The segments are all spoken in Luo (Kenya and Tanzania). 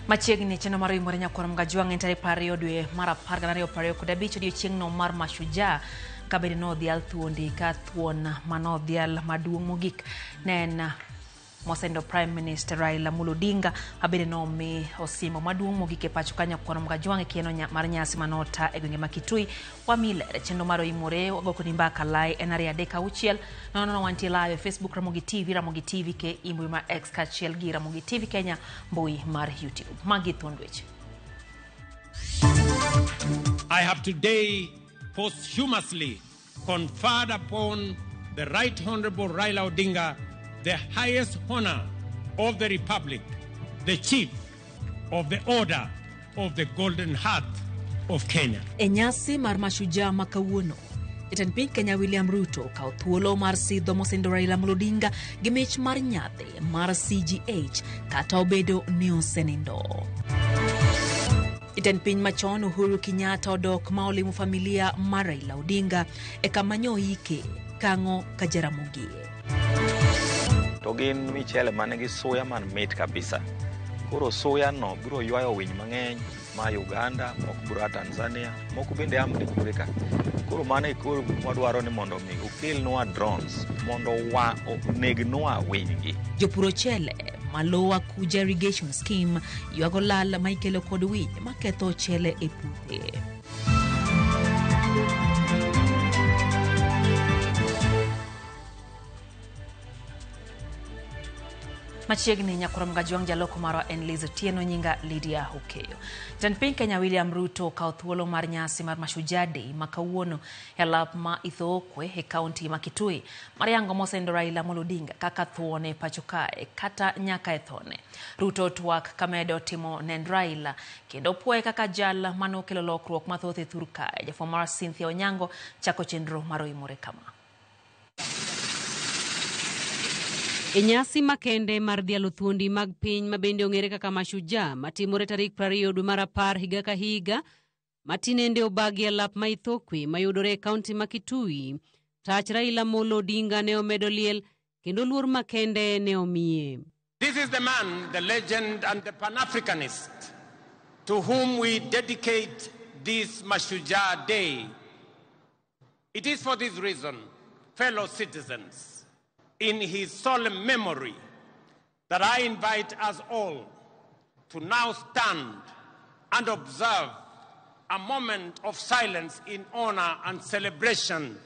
Machiegni cheno maro imore nyakwar mgajuang entare pario dwe mara parganario pario kudabicho dio chieng no mar Mashujaa kabedi no dhial thuondi ka thuon mano dhial maduong mogik nen Mosendo Prime Minister Raila Amolo Odinga abede no mi osimo maduong mogik e pacho kanya kwar mgajuang kieno mar nyasi manota e gwenge makitui wamile chendo maro imore wagoko ni mbaka lai enari adeka uchiel no wanti live Facebook Ramogi TV ke imbui ma X kachiel gi Ramogi TV Kenya mbui mar YouTube magi thondweche. I have today posthumously conferred upon the Right Honorable Raila Odinga the highest honor of the Republic, the Chief of the Order of the Golden Heart of Kenya. Enyasi mar Mashujaa makawuono. Jatend piny Kenya William Ruto kao thuolo mar sidho Mosendo Raila Amolo Odinga gi mich mar nyadhi mar CGH kata obedo ni osenindo. Jatend piny machon Uhuru Kenyatta odok ma olimo familia mar Raila Odinga e kama nyoike kango ka Jaramogi. Togin michele manegi suya man mit kabisa. Kuro suya no biro ywayo winy mang'eny ma Uganda, moko biro Tanzania, moko bende amni kureka. Kuro mane kuro mwadwaro ni mondo mi ukelnwa drones mondo onegnwa winygi. Jopuro chele malowa kuja irrigation scheme ywago lal ma ikelo kod winy maketho chele e puothe. Machiegni nyakwar mgajuang jaloko maro en Liz Otieno nyinga Lydia Hukeyo. Jatend piny Kenya William Ruto kao thuolo mar nyasi mar Mashujaa Day makawuono e lap ma Ithookwe e kaunti ma Kitui. Mariango Mosendo Raila Amolo Odinga kaka thuone pacho kae kata nyaka e thone. Ruto twak kamedo timo nend Raila kendo puoye kaka jal manokelo lokruok mathoth e thur kae. Jafwambo mar Cynthia Onyango chako chenro maro imore kama. Enyasi makende mar dhialo thuondi mag piny mabende ong'ere kaka Mashujaa matimore tarik 20 dwe mar 10 higa ka higa matinende obagi e lap ma Ithookwe mayudore e kaunti ma Kitui. Tach Raila Amolo Odinga ne omedo liel kendo luor makende ne omiye. This is the man, the legend and the Pan-Africanist to whom we dedicate this Mashujaa Day. It is for this reason, fellow citizens, in his solemn memory, that I invite us all to now stand and observe a moment of silence in honor and celebration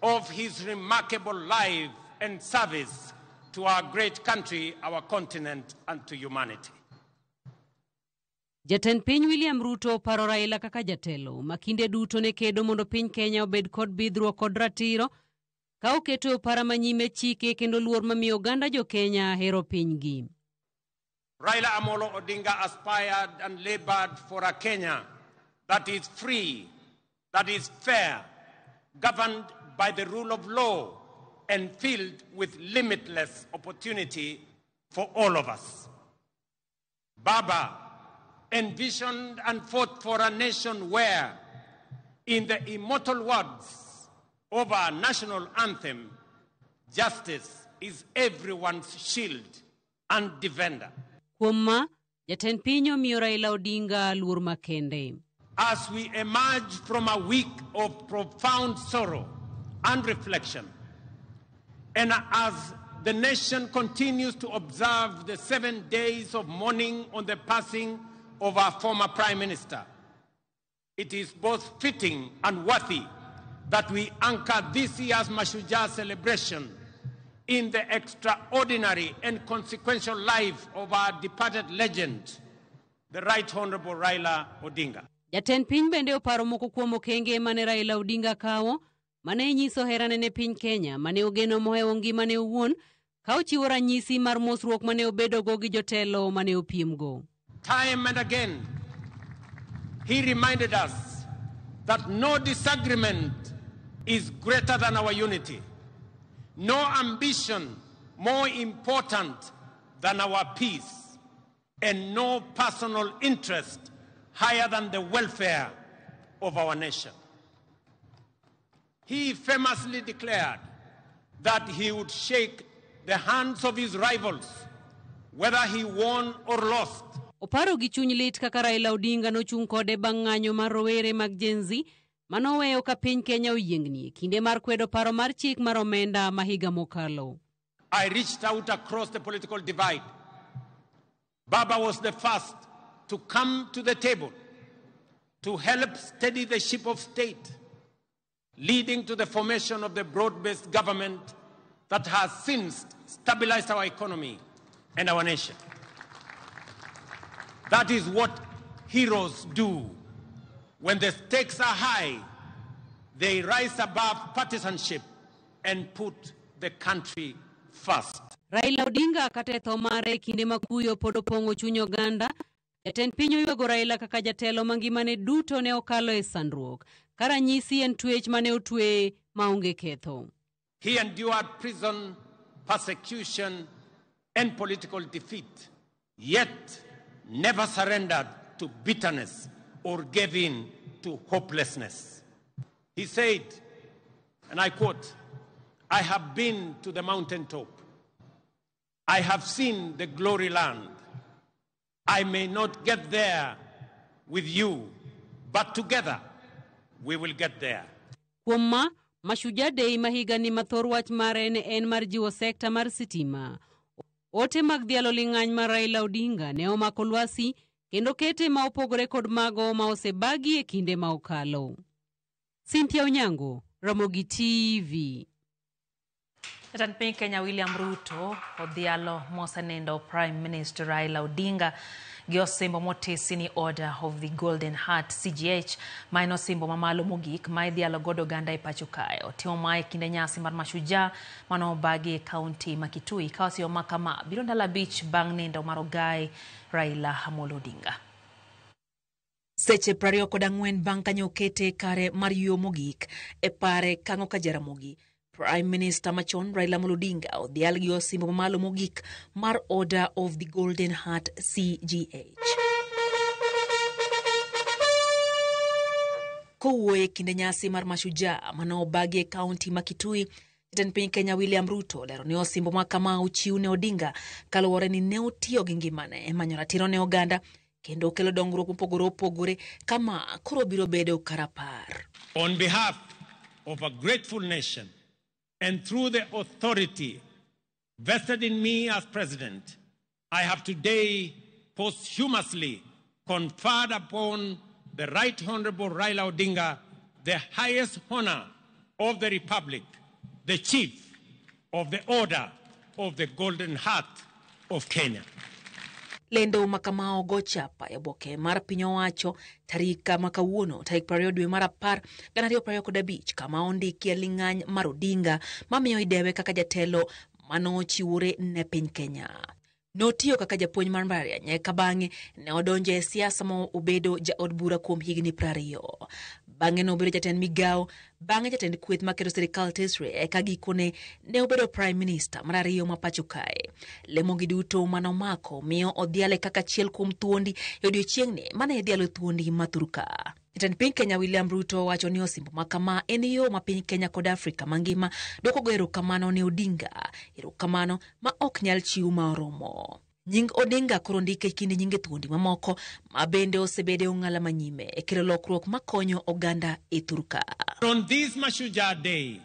of his remarkable life and service to our great country, our continent, and to humanity. Jatend piny William Ruto paro Raila kaka jatelo makinde duto ne kedo mondo piny Kenya obed kod bidhruok kod ratiro ka oketo para manyime chike kendo luor mamiyo oganda jo Kenya hero pinygi. Raila Amolo Odinga aspired and labored for a Kenya that is free, that is fair, governed by the rule of law, and filled with limitless opportunity for all of us. Baba envisioned and fought for a nation where, in the immortal words of our national anthem, justice is everyone's shield and defender. Kuoma, jatend piny omiyo Raila Odinga luor makende. As we emerge from a week of profound sorrow and reflection, and as the nation continues to observe the 7 days of mourning on the passing of our former Prime Minister, it is both fitting and worthy that we anchor this year's Mashujaa celebration in the extraordinary and consequential life of our departed legend, the Right Honorable Raila Odinga. Jatend piny bende oparo moko kuom okenge mane Raila Odinga kawo mane nyiso herane ne piny Kenya mane ogeno mohewo ngimane owuon ka ochiwo ranyisi mar mosruok mane obedogo gi jotelo mane opiemgo. Time and again, he reminded us that no disagreement is greater than our unity. No ambition more important than our peace, and no personal interest higher than the welfare of our nation. He famously declared that he would shake the hands of his rivals, whether he won or lost. Oparo gi chuny lit kaka Raila Odinga nochung' kode bang' ng'anyo mar rowere mag Gen Z manoweyo ka piny Kenya oyiengni kinde mar kwedo paro mar chik mar omenda ma higa mokalo. I reached out across the political divide. Baba was the first to come to the table to help steady the ship of state, leading to the formation of the broad-based government that has since stabilized our economy and our nation. That is what heroes do. When the stakes are high, they rise above partisanship and put the country first. Raila Odinga katetho mare kinde makuyo pod opong'o chuny oganda. Jatend piny oyuago Raila kaka jatelo mangimane duto ne okalo e sandruok. Karanyisi en twech mane otwe maonge ketho. He endured prison, persecution, and political defeat, yet never surrendered to bitterness or gave in to hopelessness. He said, and I quote, "I have been to the mountaintop. I have seen the glory land. I may not get there with you, but together we will get there." Kuoma, Mashujaa Day mahiga ni mathor wach mare ne en mar jiwo sekta mar sitima. Ote mag dhialo ling'any mar Raila Odinga ne omako lwasi kendo kete ma opogore kod mago ma osebagi e kinde ma okalo. Cynthia Onyango, Ramogi TV. Jatend piny Kenya William Ruto odhialo mosenendo Prime Minister Raila Odinga gi osimbo motisi ni Order of the Golden Heart CGH ma en osimbo mamalo mogik ma idhialo godo oganda e pacho kae. Otimo mae kinde nyasi mar Mashujaa manobagi e kaunti ma Kitui. Ka osimo ma kama biro ndalo 5 bang' nindo mar ogai Raila Amolo Odinga. Seche 24 bang' kanyo okete kare mar yuo mogik e pare kang'o ka Jaramogi. Prime Minister machon Raila Amolo Odinga odhial gi osimbo mamalo mogik mar Order of the Golden Heart CGH. Kowuoye kinde nyasi mar Mashujaa manobagi e kaunti ma Kitui, jatend piny Kenya William Ruto lero ni osimbo ma kama ochiw ne Odinga kaluwore ni ne otiyo gi ngimane e manyo ratiro ne oganda kendo okelo dongruok mopogore opogore kama koro biro bedo karapar. On behalf of a grateful nation, and through the authority vested in me as president, I have today posthumously conferred upon the Right Honorable Raila Odinga the highest honor of the Republic, the Chief of the Order of the Golden Heart of Kenya. Lendo makamao gochapa e boke mar piny owacho tarika makawuono tarik 20 dwe mar 10 2025 kama ondiki e ling'any mar Odinga mamiyo idewe kaka jatelo manochiwore ne piny Kenya. Notiyo kaka japuonj mar mbalariany eka bang'e ne odonjo e siasa ma obedo jaod bura kuom higni 20. Bang'e nobedo jatend migao, bang'e jatend kweth makedo sirikal tesre eka gikone ne obedo Prime Minister mar 2 ma pacho kae. Lemogi duto manomako miyo odhiale kaka achiel kuom thuondi e odiochieng'ni mane dhialo thuondi mathuruka. Jatend piny Kenya William Ruto wacho ni osimbo makama en yo ma piny Kenya kod Afrika mangima doko go erokamano ne Odinga, erokamano ma ok nyal chiw ma oromo. Nying Odinga koro ndike kinde nyinge thuondi mamoko ma bende osebede ong'ala manyime e kelo lokruok makonyo oganda e thuruka. On this Mashujaa Day,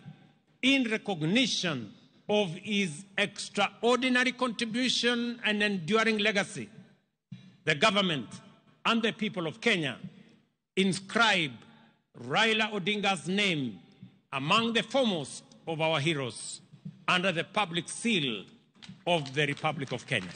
in recognition of his extraordinary contribution and enduring legacy, the government and the people of Kenya inscribe Raila Odinga's name among the foremost of our heroes under the public seal of the Republic of Kenya.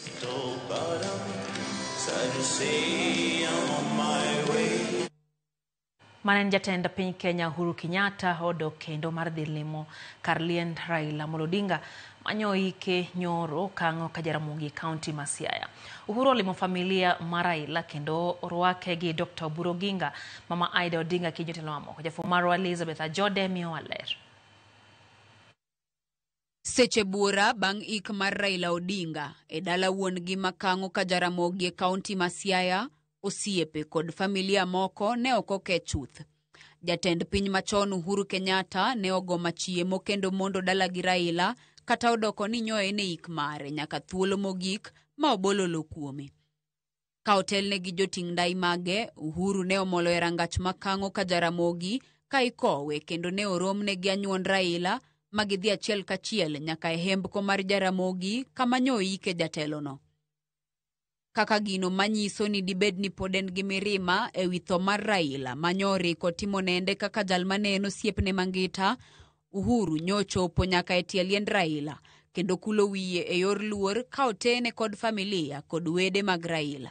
Manen jatend piny Kenya Uhuru Kenyatta odok kendo mar dhi limo kar liend Raila Amolo Odinga manyo ike nyoro kango ka Jaramogi County ma Siaya. Uhuru olimo familia mar Raila kendo orwake gi Dr. Oburu Oginga, Mama Aida Odinga gi jotelo mamoko. Jafwambo marwa Elizabeth Ajode miyowa ler. Seche buora bang' ik mar Raila Odinga e dala wuon gi makango ka Jaramogi County ma Siaya, osiepe kod familia moko ne okoke chuth. Jatend piny machon Uhuru Kenyatta ne ogoma chiemo kendo mondo dala gi Raila kata odoko ni nyoe ne ik mare nyaka thuolo mogik ma obolo lo kuome. Ka otelne gi joting' ndai mage, Uhuru ne omolo e rangach makango ka Jaramogi ka ikowe kendo ne oromne gi anyuond Raila magidhi achiel kachiel nyaka e hembko mar Jaramogi kama nyo ike jatelono. Kaka gino manyiso ni dibed ni pod en gi mirima e wi tho mar Raila manyori ko timo nende kaka jal maneno osiepne mangita, Uhuru nyochopo nyaka e tie liend Raila kendo kulo wiye e yor luor ka otene kod familia kod wede mag Raila.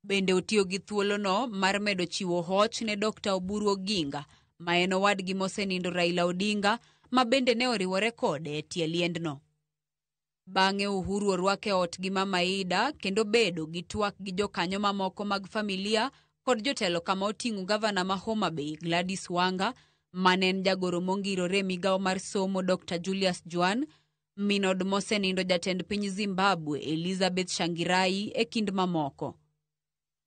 Bende otiyo gi thuolono mar medo chiwo hoch ne Dr. Oburu Oginga ma en owadgi mosenindo Raila Odinga ma bende ne oriwore kode e tie liendno. Bang'e Uhuru orwake ot gi Mama Aida kendo bedo gi twak gi jokanyo mamoko mag familia kod jotelo kama oting'o gavana ma Homa Bay Gladys Wanga, manen jagoro mongirore migawo mar somo Dr. Julius Juan, minod mosenindo jatend piny Zimbabwe Elizabeth Shangirai e kind mamoko.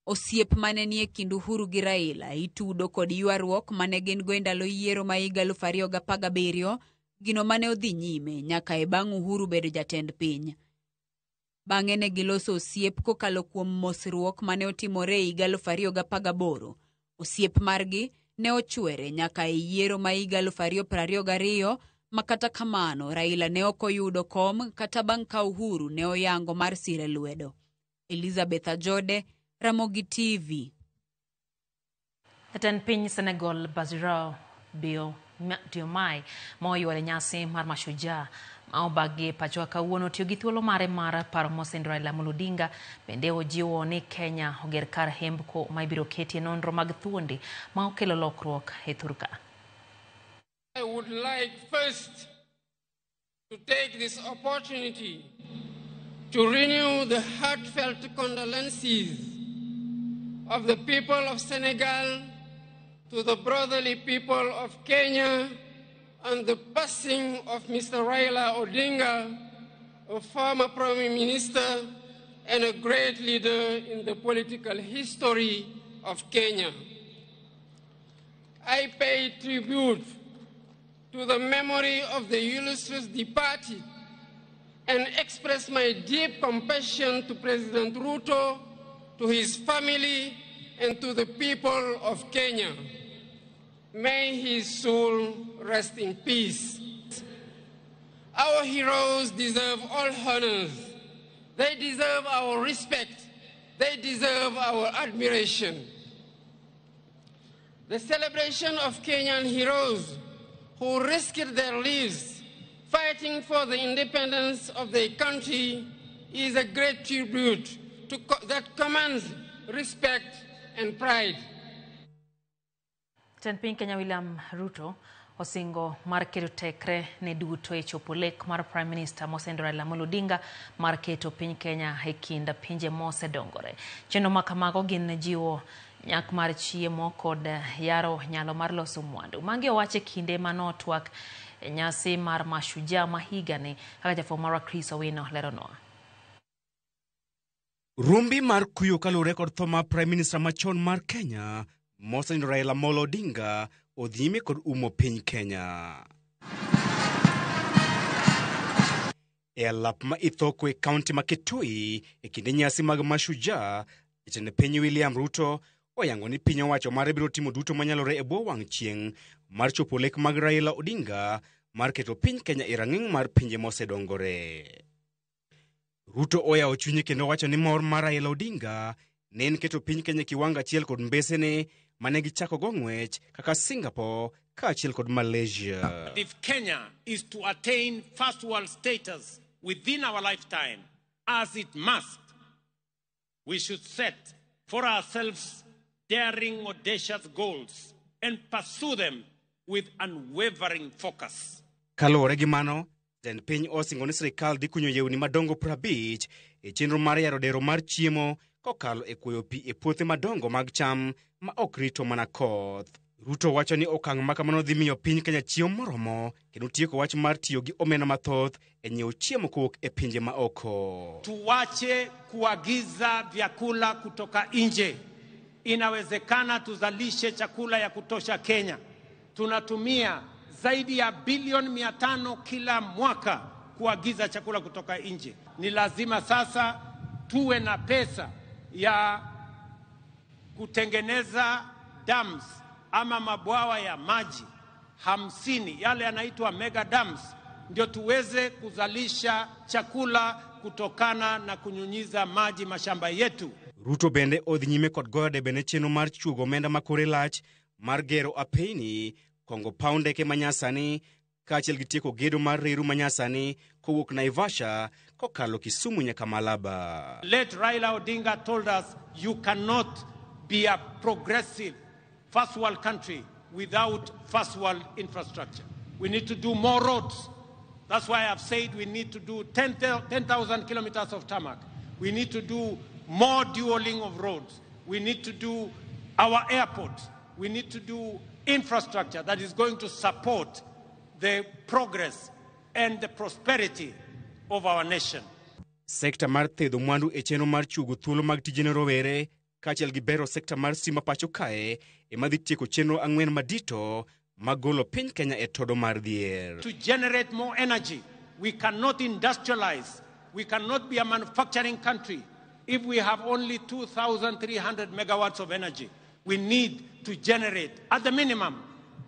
Osiep mane ni e kind Uhuru gi Raila itudo kod ywaruok mane gin go e ndalo yiero ma higa 2017, gino mane odhi nyime nyaka e bang' Uhuru bedo jatend piny. Bang'e ne giloso osiep kokalo kuom mosruok mane otimore e higa 2018. Osiep margi ne ochwere nyaka e yiero ma higa 2022, makata kamano Raila ne okoyudo kom kata bang' ka Uhuru ne oyango mar sire lwedo. Elizabeth Ajode, Ramogi TV. Jatend piny Senegal Bassirou Diomaye moyuore nyasi mar Mashujaa ma obagi pacho kawuono tiyo gi thuolo mare mar paro mosenindo Raila Amolo Odinga. Bende ojiwo ni Kenya oger kar hembko ma ibiro ketie nonro mag thuondi ma okelo lokruok e thurka. I would like first to take this opportunity to renew the heartfelt condolences of the people of Senegal to the brotherly people of Kenya on the passing of Mr. Raila Odinga, a former Prime Minister and a great leader in the political history of Kenya. I pay tribute to the memory of the illustrious departed and express my deep compassion to President Ruto, to his family, and to the people of Kenya. May his soul rest in peace. Our heroes deserve all honors. They deserve our respect. They deserve our admiration. The celebration of Kenyan heroes who risked their lives fighting for the independence of their country is a great tribute that commands respect and pride. Jatend piny Kenya William Ruto osingo mar keto tekre ne duto e chopo lek mar Prime Minister mosenindo Raila Amolo Odinga mar keto piny Kenya e kind pinje mosedongore. Chenro ma kamago gin jiwo nyak mar chiemo kod yaro nyalo mar loso mwandu. Mange owache kinde manotwak e nyasi mar Mashujaa ma higani, kaka jafwambo marwa Chris Owino leronwa. Rumbi mar kuyo kalure kod tho mar Prime Minister machon mar Kenya mosenindo Raila Amolo Odinga odhime kod umo piny Kenya. E alap ma ithoko e kaunti ma Kitui e kinde nyasi mag Mashujaa, jatend piny William Ruto oyango ni piny owacho mare biro timo duto manyalore e bwo wang' chieng' mar chopo lek mag Raila Odinga mar keto piny Kenya e rang'iny mar pinje mosedongore. Ruto oyawo chunye kendo wacho ni mor mar Raila Odinga ne en keto piny Kenya kiwanga achiel kod mbesene mane gichako go ng'wech kaka Singapore kaachiel kod Malaysia. If Kenya is to attain first world status within our lifetime, as it must, we should set for ourselves daring, audacious goals and pursue them with unwavering focus. Kaluwore gi mano, jatend piny osingo ni sirikal dhi kunyo yewni madongo 50 e chenro mar yaro dero mar chiemo kokalo e kuoyo pi e puothe madongo mag cham ma ok rito mana koth. Ruto wacho ni okang' ma kamano dhi miyo piny Kenya chiemo moromo kendo tieko wach mar tiyo gi omena mathoth e nyiewo chiemo kowuok e pinje maoko. Tuwache kuagiza vyakula kutoka nje. Inawezekana tuzalishe chakula ya kutosha Kenya. Tunatumia zaidi ya bilioni 500 kila mwaka kuagiza chakula kutoka nje. Ni lazima sasa tuwe na pesa ya kutengeneza dams ama mabwawa ya maji 50, yale yanaitwa mega dams, ndio tuweze kuzalisha chakula kutokana na kunyunyiza maji mashamba yetu. Ruto bende odhi nyime kod goyo debe ne chenro mar chugo omenda makore lach mar gero apeyni, kongo paw ndeke manyasani, kaachiel gi tieko gedo mar reru manyasani kowuok Naivasha kokalo Kisumu nyaka Malaba. Late Raila Odinga told us you cannot be a progressive first world country without first world infrastructure. We need to do more roads. That's why I've said we need to do 10,000 kilometers of tarmac. We need to do more dualing of roads. We need to do our airports. We need to do infrastructure that is going to support the progress and the prosperity of our nation. Sekta mar thedho mwandu e chenro mar chugo thuolo mag tijene rowere kaachiel gi bero sekta mar stima pacho kae ema dhi tieko chenro 4 madito magolo piny Kenya e todo mar dhier. To generate more energy, we cannot industrialize. We cannot be a manufacturing country if we have only 2,300 megawatts of energy. We need to generate, at the minimum,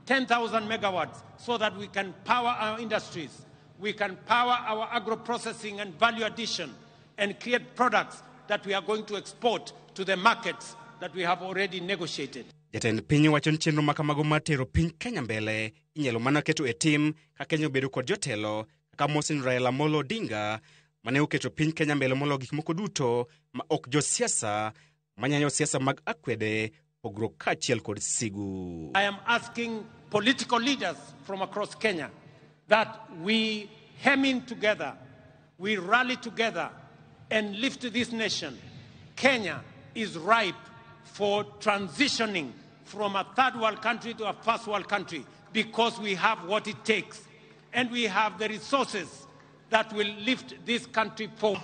10,000 megawatts so that we can power our industries, we can power our agro-processing and value addition, and create products that we are going to export to the markets that we have already negotiated. Jatend piny wacho ni chenro makamago mar tero piny Kenya mbele inyalo mana keto e tim ka Kenya obedo kod jotelo kaka Mosin Raila Amolo Odinga mane oketo piny Kenya mbele molo gik moko duto ma ok josiasa manyanyo siasa mag akwede pogro kaachiel kod sigu. I am asking political leaders from across Kenya that we hem in together, we rally together and lift this nation. Kenya is ripe for transitioning from a third world country to a first world country because we have what it takes and we have the resources that will lift this country forward.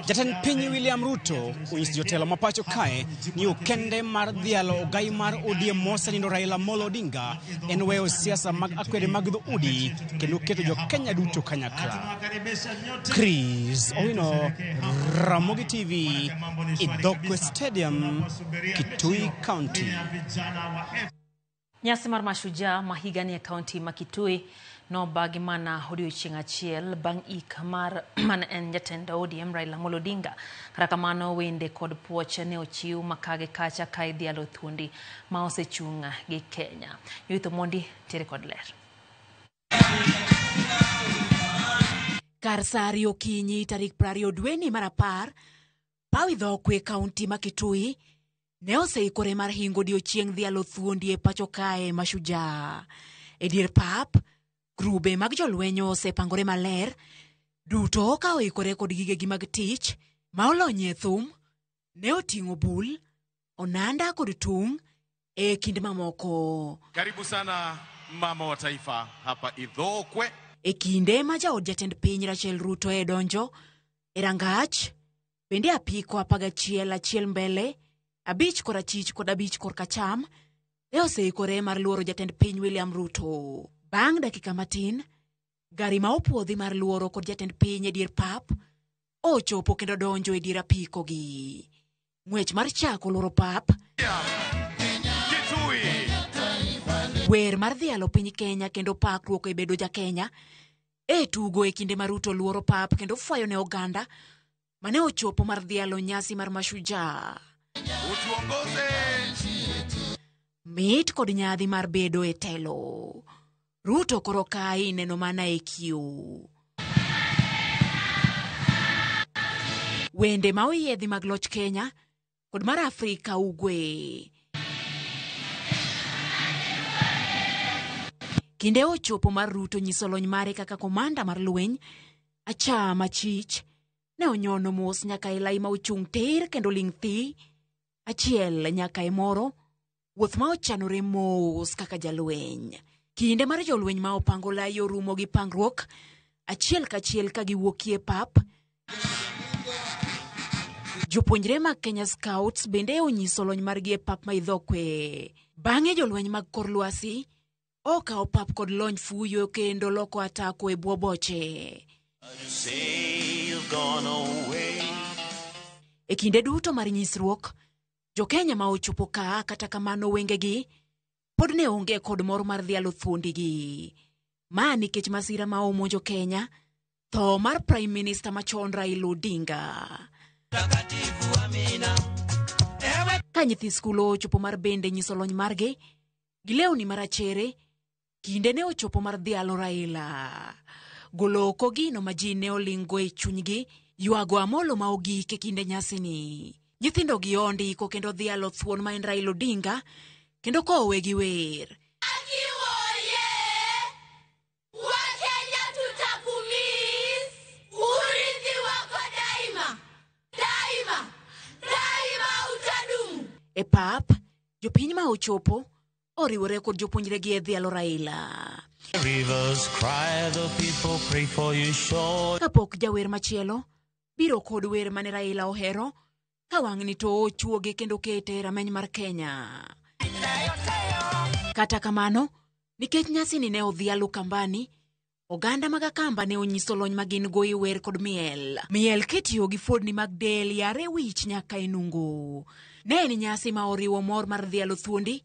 Jatend piny William Ruto onyiso jotelo mapacho kae ni okende mar dhialo ogai mar ODM mosenindo Raila Amolo Odinga en weyo siasa mag akwede mag dhoudi kendo keto jo Kenya duto kanyakla. Chris Owino, Ramogi TV, Idhokwe Stadium, Kitui County. Nyasi mar Mashujaa mahigani e kaunti ma Kitui no bagi mana odiochieng' achiel bang' ik mar man en jatend ODM Raila Amolo Odinga. Kata kamano wende kod puoch ne ochiw makage kacha ka idhialo thuondi ma osechung' gi Kenya. Yuitho Mondi tere kod ler. Kar sa 2 okinyi tarik 20 dwe ni mar 10, paw Idhokwe kaunti ma Kitui ne oseikore mar hingo odiochieng' dhialo thuondi e pacho kae Mashujaa. E dier pap, grube mag jolwenyo osepangore maler, duto ka oikore kod gigegi mag tich, ma olonye thum, ne oting'o bul, onanda kod tung, e kinde mamoko. Karibu sana mama wa taifa hapa Idhokwe. E kinde ma jaod jatend piny Rachel Ruto e donjo, e rangach, bende apiko 11 mbele, 5 korachich kod 5 korkacham, ne oseikore mar luoro jatend piny William Ruto. Bang' dakika matin, gari ma opuodhi mar luoro kod jatend piny e dier pap, ochopo kendo donjo e dier apiko gi. Ng'wech mar chako luoro pap, wer mar dhialo piny Kenya kendo pakruok e bedo ja Kenya, e tugo e kinde mar Ruto luoro pap kendo fwayo ne oganda, mane ochopo mar dhialo nyasi mar Mashujaa. Mit kod nyadhi mar bedo e telo. Ruto koro kai neno mana e kiu. Wende ma oyiedhi mag loch Kenya kod mar Afrika Ugwe. Kinde ochopo mar Ruto nyiso lony mare kaka komanda mar lweny, acha machich, ne onyono mos nyaka e lai ma ochung' tir kendo ling' thi, achiel nyaka e moro, wuoth ma ochanore mos kaka jalweny. Kinde mar jolweny ma opango lai orumo gi pangruok, achiel kachiel ka giwuokie pap. Jopuonjre mag Kenya Scouts bende onyiso lony margi e pap ma Idhokwe. Bang'e jolweny mag kor lwasi okawo pap kod lony fuyo kendo loko atako e bwo boche. E kinde duto mar nyisruok, Jo-Kenya ma ochopo ka kata kamano wengegi pod ne onge kod mor mar dhialo thuondigi. Ma nikech masira ma omonjo Kenya, tho mar Prime Minister machon Raila Odinga. Ka nyithi skul ochopo mar bende nyiso lony margi, gilewni marachere, kinde ne ochopo mar dhialo Raila. Golo oko gino ma ji ne olingo e chunygi, yuago amolo ma ogik e kinde nyasini. Nyithindo gi ondiko kendo dhialo thuon ma en Raila Odinga, kendo kowe gi wer. E pap, jopiny ma ochopo, oriwore kod jopuonjre gi e dhialo Raila. Rivers cry, the people pray for you shore. Kapok jawer machielo, biro kod wer mane Raila ohero, ka wang'ni to ochuoge kendo kete rameny mar Kenya. Kata kamano, nikech nyasini ne odhialo Kambani, oganda mag Akamba ne onyiso lony magin go i wer kod miel. Miel kitiyo gi fuodni mag del yare wich nyaka e nungo. Ne ni nyasi ma oriwo mor mar dhialo thuondi,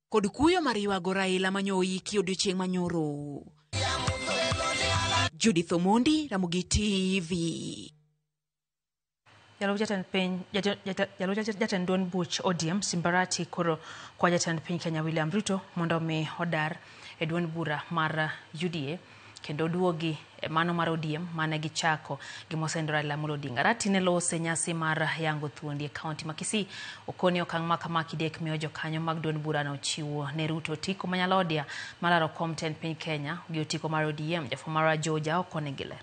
kod kuyo mar yuago Raila manyo iki odiochieng' manyoro. Judith Omondi, Ramogi TV. Jatend duond buch ODM Simbarati koro kwa jatend piny Kenya William Ruto mondo mi odar e duond bura mar UDA kendo duogi mano mar ODM mane gichako gi mosendo Raila Amolo Odinga. Rati ne lose nyasi mar yango thuondi e kaunti ma Kisii. Okoni okang' ma kidek miyo jokanyo mag duond bura no chiwo ne Ruto tiko manyalodia malaro kom tend piny Kenya gi otiko mar ODM. Jafumara Joja okone giler.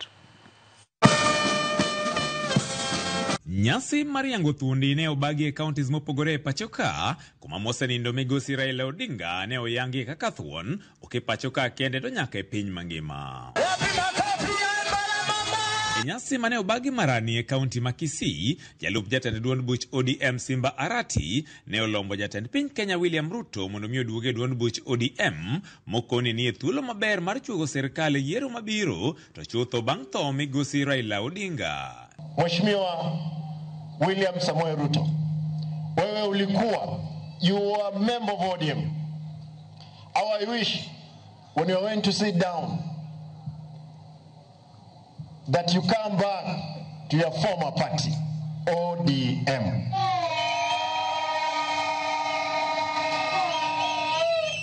Nyasi mar yango thuondi ne obagi e counties mopogore e pachoka, kuma mosenindo migosi Raila Odinga ne oyangi kaka thuon, oke pachoka kende to nyaka e piny mangima. E nyasi mane obagi marani e kaunti ma Kisii, jalup jatend duond buch ODM Simba Arati ne olombo jatend piny Kenya William Ruto mondo mi oduoge duond buch ODM, mokoni ni e thuolo maber mar chuogo serikali yiero mabiro to chutho bang' tho migosi Raila Odinga. Mheshimiwa William Samoei Ruto, wewe ulikuwa, you were a member of ODM. How I wish when you are going to sit down that you come back to your former party, ODM.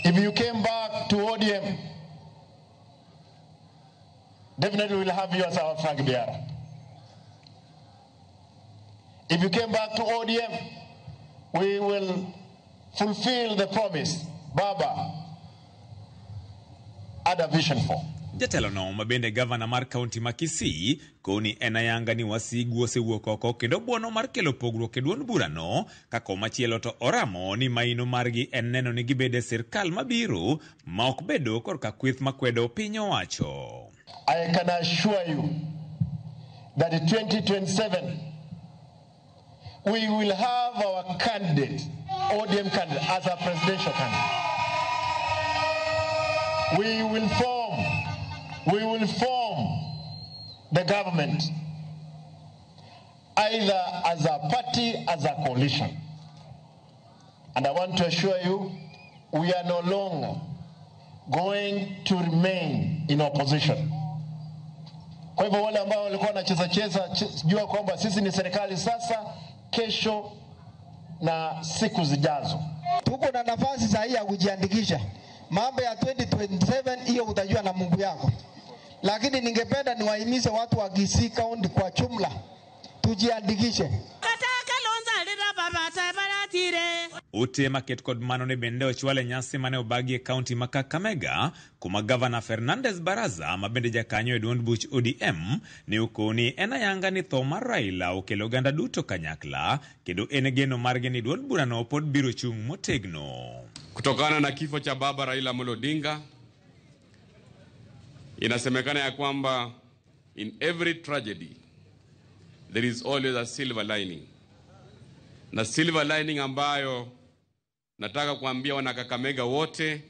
If you came back to ODM, definitely we'll have you as our flag bearer. If you came back to ODM, we will fulfill the promise Baba had a vision for. Jatelo no mabende gavana mar kaunti ma Kisii koni enayanga ni wasigu osewuok oko kendo buono mar kelo pogruok e duond bura no kako machielo to oramo ni maino margi en neno ni gibede sirkal mabiro ma ok bedo korka kweth makwedo piny owacho. I can assure you that in 2027 we will have our candidate, ODM candidate, as a presidential candidate. We will form the government either as a party, as a coalition. And I want to assure you, we are no longer going to remain in opposition. Kwa hivyo wale ambao walikuwa wanacheza jua kwamba sisi ni serikali sasa, kesho na siku zijazo. Tuko na nafasi sahihi ya kujiandikisha. Mambo ya 2027 hiyo utajua na Mungu yako. Lakini ningependa niwahimize watu wa Kisii County kwa jumla tujiandikishe. Ute maket kod mano ne bende ochwale nyasi mane obagi e kaunti ma Kakamega, kuma gavana Fernandez Baraza ma bende jakanyo e duond buch ODM ne okoni en ayanga ni tho mar Raila okelo oganda duto kanyakla, kendo en geno margi ni duond burano pod biro chung' motegno. Kutokana na kifo cha baba Raila Amolo Odinga, inasemekana ya kwamba in every tragedy there is always a silver lining. Na silver lining ambayo nataka kuambia wana Kakamega wote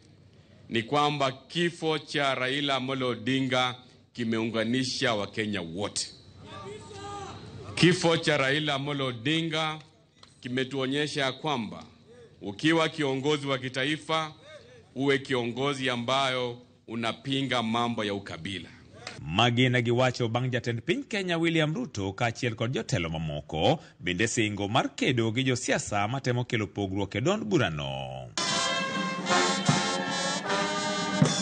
ni kwamba kifo cha Raila Amolo Odinga kimeunganisha Wakenya wote. Kifo cha Raila Amolo Odinga kimetuonyesha kwamba ukiwa kiongozi wa kitaifa, uwe kiongozi ambayo unapinga mambo ya ukabila. Magina giwacho bang' jatend piny Kenya William Ruto kaachiel kod jotelo mamoko bende singo mar kedo gi josiasa matemo kelo pogruok e duond burano.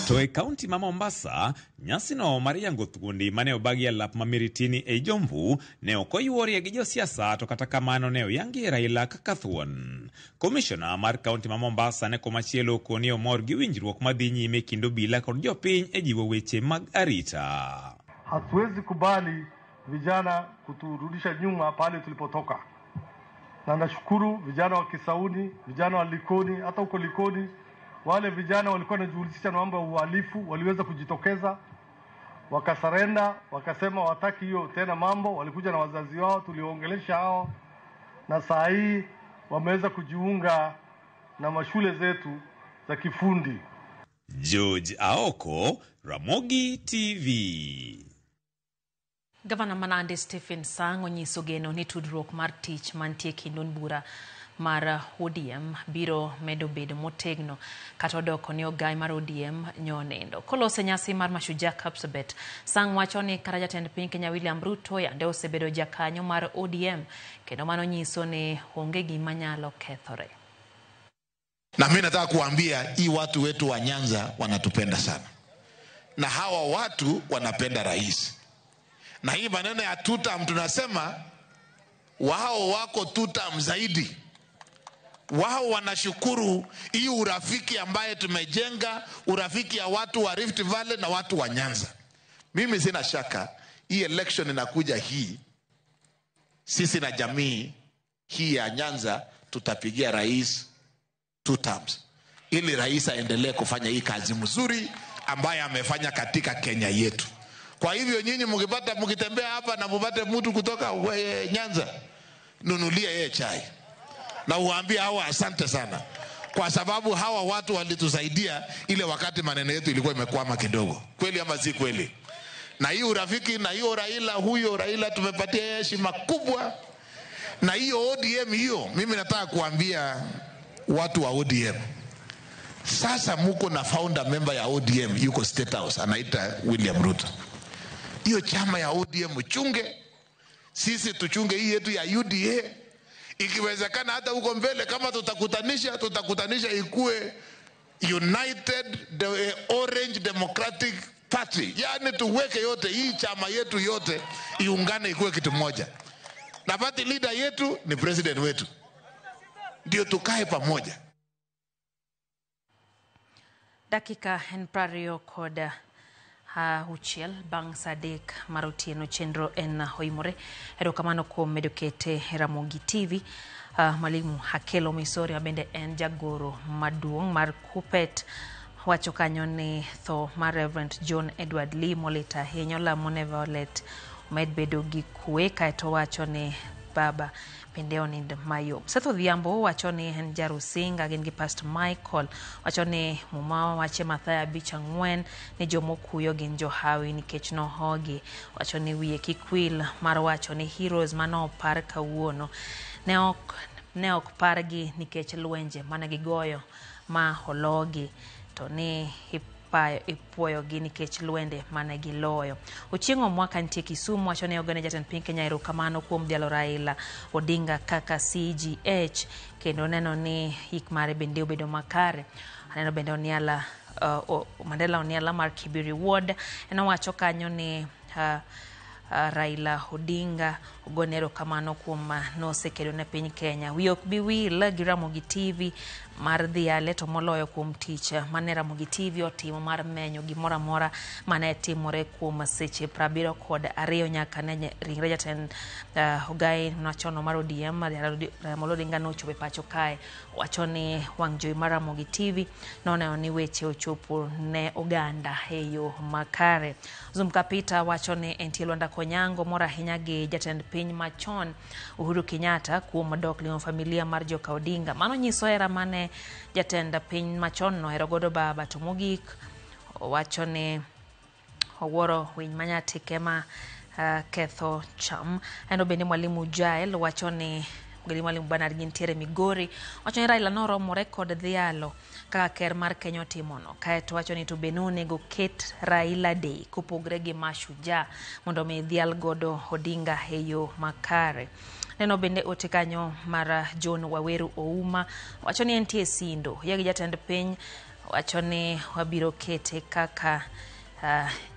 To e kaunti ma Mombasa, nyasi no mar yango thuondi mane obagi e lap ma Miritini e Jomvu ne ok oyuorie gi josiasa, to kata kamano ne oyangi Raila kaka thuon. Komishona mar kaunti ma Mombasa ne komachielo koni omor gi winjruok madhi nyime kind obila kod jopiny e jiwo weche mag arita. Hatuwezi kubali vijana kuturudisha nyuma pale tulipotoka. Na nashukuru vijana wa Kisauni, vijana wa Likoni, hata huko Likoni wale vijana walikuwa wanajihusisha na mambo ya uhalifu, waliweza kujitokeza, wakasarenda, wakasema wataki hiyo tena mambo, walikuja na wazazi wao, tuliongelesha hao, na saa hii wameweza kujiunga na mashule zetu za kifundi. George Aoko, Ramogi TV. Gavana Manande Stephen Sang onyiso geno ni tudruok mar tich mantie kindon bura mar ODM biro medo bedo motegno kata odoko ni ogai mar ODM nyonendo. Kolose nyasi mar Mashujaa Kapsabet, Sang wacho ni kata jatend piny Kenya William Ruto yande osebedo jakanyo mar ODM, kendo mano nyiso ni onge gima nyalo kethore. Na mimi nataka kuambia hii watu wetu wa Nyanza wanatupenda sana. Na hawa watu wanapenda rais. Na hii maneno ya tutam tunasema wao wako tutam zaidi. Wao wanashukuru hii urafiki ambaye tumejenga, urafiki ya watu wa Rift Valley na watu wa Nyanza. Mimi sina shaka hii election inakuja hii, sisi na jamii hii ya Nyanza tutapigia rais 2 terms, ili rais aendelee kufanya hii kazi mzuri ambaye amefanya katika Kenya yetu. Kwa hivyo nyinyi mkitembea hapa na mpate mtu kutoka Nyanza, nunulia yeye chai na uambie hawa asante sana, kwa sababu hawa watu walitusaidia ile wakati maneno yetu ilikuwa imekwama kidogo. Kweli ama si kweli? Na hii urafiki na hiyo Raila, huyo Raila tumepatia heshima kubwa. Na hiyo ODM hiyo, mimi nataka kuambia watu wa ODM, sasa muko na founder member ya ODM yuko State House anaita William Ruto. Hiyo chama ya ODM chunge, sisi tuchunge hii yetu ya UDA. Ikiwezekana hata huko mbele kama tutakutanisha ikue United Orange Democratic Party. Yani tuweke yote hii chama yetu yote iungane ikue kitu moja. Na party leader yetu ni president wetu. Ndio tukae pamoja. Dakika en prario koda uchiel bang' Sadek Marotieno chenro en hoimore. Erokamano kuom medokete Ramogi TV. Mwalimu Hakelo Misori abende en jagoro maduong' mar Kupet wacho kanyo ni tho mar Reverend John Edward Lee molita ahinya lamone Violet omed bedo gi kwe, kaeto wacho ni baba bende onind mayo. Seth Odhiambo wacho ni en Jarusinga gin gi Pastor Michael wacho ni muma wache Mathaya Bich Ang'wen ni jomokuyo gin johawi nikech nohogi. Wacho ni wiye kikwil mar wacho ni heroes manopar kawuono ne ok pargi nikech lwenje mane gigoyo ma hologi, to ni ipuoyo gi nikech lwende mane giloyo. Ochieng'o mwaka nitie Kisumu wacho ni ogane jatend piny Kenya erokamano kuom dialo Raila Odinga kaka CGH, kendo neno ni hik mare bende obedo makare. Aneno bende Oniala Mandela Oniala mar Kibiri Ward eno wacho kanyo ni Raila Odinga ogonero kamano kuom nosekedo ne piny Kenya. Wi ok bi wil gi Ramogi TV mar dhiale to moloyo kuom tich mane Ramogi TV otimo mar menyo gimoro amora mane timore kuom seche 72 nyaka ne ringre jatend Ogai nachono mar ODM Raila Odinga nochopo pacho kae. Wacho ni wang' jowi mar Ramogi TV noneno ni weche ochopo ne oganda e yo makare. Zum Kapita wacho ni entie Lwanda Konyango mora ahinya gi jatend piny machon Uhuru Kenyatta kuom dok limo familia mar joka Odinga. Mano nyiso hera mane jatend piny machon no hero godo baba. To mogik wacho ni owuoro winy manyatike ma ketho cham. Eno bende Mwalimu Jael wacho ni Mwalimu Bernard gintiere Migori wacho ni Raila noromore kod dhialo kaka ker mar Kenya timono. Kaeto wacho ni to benone go ket Raila Day kopogre gi Mashujaa mondo mi dhial godo Odinga e yo makare. Neno bende ote kanyo mar John Waweru Ouma wacho ni entie sindo yegi jatend piny wacho ni wabiro kete kaka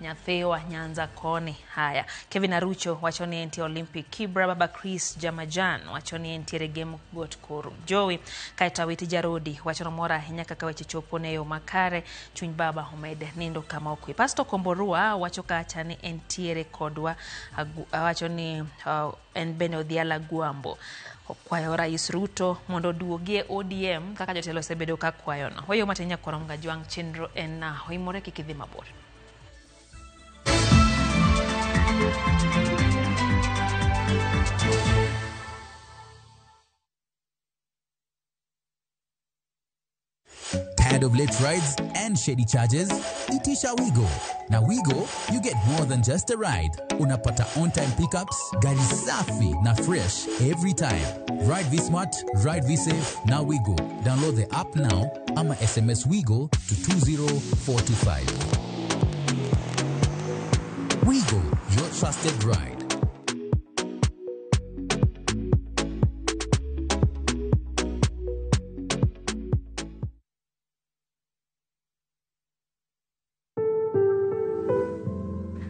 Nyathiwa Nyanza koni. Haya, Kevin Arucho wacho ni entie Olympic Kibra. Baba Chris Jamajan wacho ni entie Game Got Koro Joey. Kaita Witi Jarodi wacho mora ahinya kaka weche chopo ne yo makare chuny baba omede nindo kama okwe. Pastor Komborua wacho kacha ni entiere kodwa wacho ni en bende odhiala Gwambo kwayo Rais Ruto mondo duogie ODM kaka jotelo osebedo ka kwayo no. Hoyo matenya korom gajwang chenro en hoimore kikidhi mabor. Tired of late rides and shady charges? Itisha Wigo. Now Wigo, you get more than just a ride. Unapata on-time pickups, gari safi na fresh every time. Ride V-Smart, ride V-Safe, now Wigo. Download the app now, ama SMS Wigo to 20425. Wigo, your trusted ride.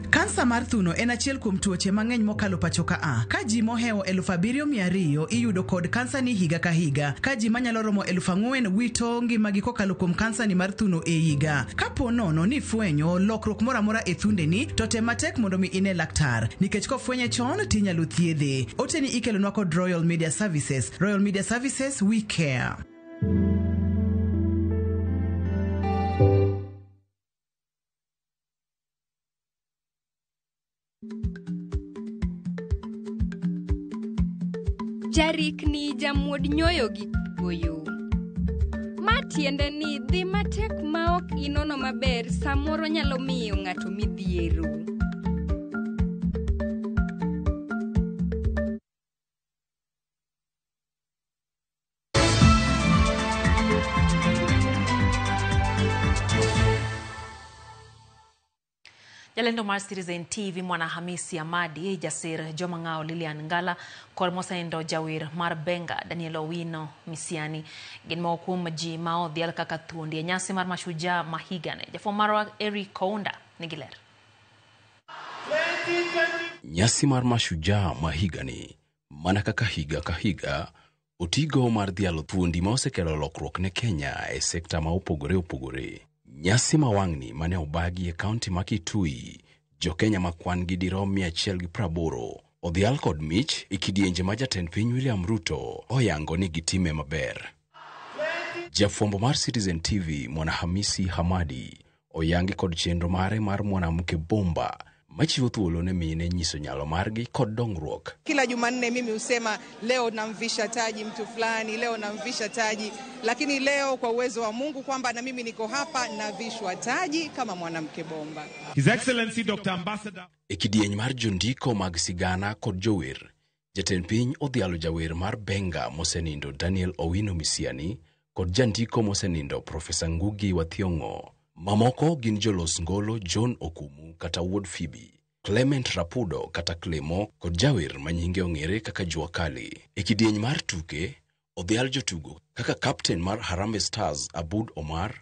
Kansa mar thuno en achiel kuom tuoche mang'eny mokalo pacho ka ka ji mohewo 7,200 iyudo kod kansa ni higa ka higa ka ji manyalo romo 4,000 wito ngimagi kokalo kuom kansa ni mar thuno e higa. Kapo nono ni fwenyo lokruok moro amora e thundeni to tem matek mondo mi ine laktar nikech kofwenye chon tinyalo thiedhe. Oteni ikelonwa kod Royal Media Services. Royal Media Services, we care. Jarik ni jamuod nyoyo gi goyo. Matiende ni dhi matek maok inono maber samoro nyalo miyo ng'ato midhiero. Jalendo mar Citizen TV Mwana Hamisi Amadi, Jasir Jomangao Lilian Ngala, kod mosenindo jawer mar Benga Daniel Owino Misiani. Gin moko kuom ji ma odhial kaka thuondi e nyasi mar Mashujaa ma higani. Jafwambo marwa Eric Kounda nigi ler. Nyasi mar Mashujaa ma higani mana kaka higa ka higa otigo mar dhialo thuondi ma osekelo lokruok ne Kenya e sekta ma opogore. Nyasi mawang'ni mane obagi e kaunti ma Kitui, jo Kenya makwan gi dirom 180 odhial kod mich e kidienje ma jatend piny William Ruto oyango ni gitime maber. Jafwambo mar Citizen TV Mwana Hamisi Hamadi oyangi kod chenro mare mar mwanamke bomba machiwo thuolo ne mine nyiso nyalo margi kod dongruok. Kila Jumanne mimi husema leo namvisha taji mtu fulani, leo namvisha taji, lakini leo kwa uwezo wa Mungu kwamba na mimi niko hapa navishwa taji kama mwanamke bomba. His Excellency Dr. Ambassador. Ekidieny mar jondiko mag sigana kod jower, jatend piny odhialo jawer mar Benga mosenindo Daniel Owino Misiani kod jandiko mosenindo Profesa Ngugi wa Thiong'o. Mamoko gin jolos ngolo John Okumu kata Wood Phoebe, Clement Rapudo kata Clemo kod jawer manyinge ong'ere kaka Jua Kali. E kidieny mar tuke, odhial jotugo kaka Captain mar Harambee Stars Abud Omar,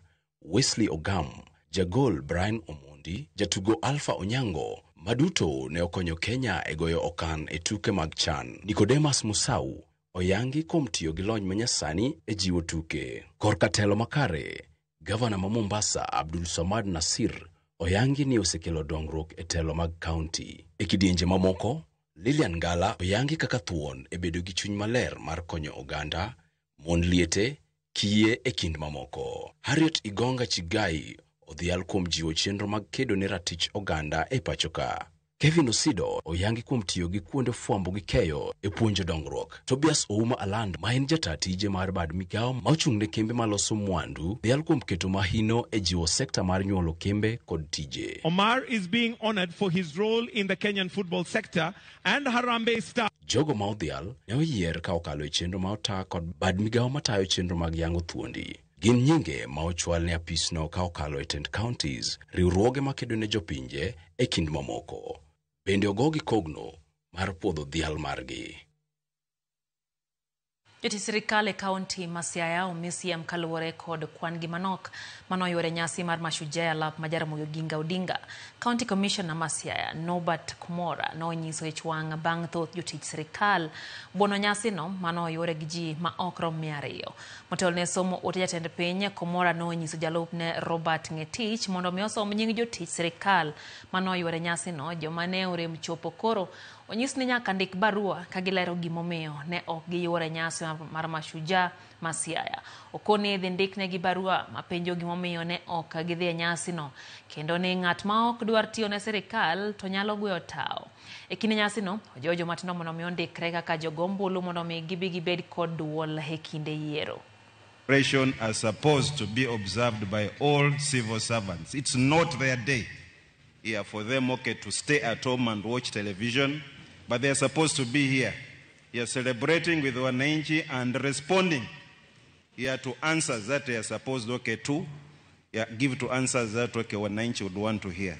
Wesley Ogam, Jagol Brian Omondi, jatugo Alpha Onyango, Maduto ne okonyo Kenya e goyo okan e tuke mag CHAN. Nicodemus Musau oyangi kuom tiyo gi lony manyasani e jiwo tuke. Korka telo makare, Gavana ma Mombasa Abdul Samad Nasir oyangi ni osekelo dongruok e telo mag kaunti. E kidienje mamoko, Lilian Ngala oyangi kaka thuon e bedo gi chuny maler mar konyo oganda, mon liete, kiye e kind mamoko. Harriet Igonga Chigai odhial kuom jiwo chenro mag kedo ne ratich oganda e pachoka. Kevin Osido oyangi kuom tiyo gi kuonde fwambo gi keyo e puonjo dongruok. Tobias Ouma Aland ma en jata tije mar bad migao ma ochung'ne kembe maloso mwandu dhial kuom keto mahino e jiwo sekta mar nyuolo kembe kod tije. Omar is being honored for his role in the Kenyan football sector and Harambee Star. Jogo ma odhial ne oyier ka okalo e chenro ma ota kod bad migao matayo chenro mag yango thuondi. Gin nyinge ma ochwal ne apisno ka okalo e tend counties, riwruoge makedo ne jopinje e kind mamoko. Bende ogogi kogno mar puodho dhial margi. Joti sirikal e kaunti ma Siaya omisiam kaluwore kod kwan gi manok manoyore nyasi mar Mashujaa lap ma Jaramogi Oginga Odinga. County Commissioner ma Siaya Norbert Kumora nonyiso ich wang' bang' thoth jotich sirikal buono nyasi no manoyore gi ji ma ok rom 200. Motelo ne somo ote jatend piny, Kumora nonyiso jalupne Robert Ngetich mondo mi osom nying jotich sirikal manoyore nyasi no joma ne orem chopo koro onyis ni nyaka ndik barua ka gilero gimomiyo ne ok giyore nyasi mar Mashujaa ma Siaya. Okone dhi ndikne gi barua mapenjo gimomiyo ne ok gidhi e nyasi no, kendo ni ng'at ma ok dwar tiyo ne sirikal to nyalo gweyo tao. E kinde nyasi no, ojojo matindo mondo mi ondikre kaka jogombulu mondo mi gibi gibed kod duol e kinde yiero. Celebration are supposed to be observed by all civil servants. It's not their day here for them, to stay at home and watch television, but they are supposed to be here. Here celebrating with wananchi and responding here to answers that they are supposed to give to answers that wananchi would want to hear.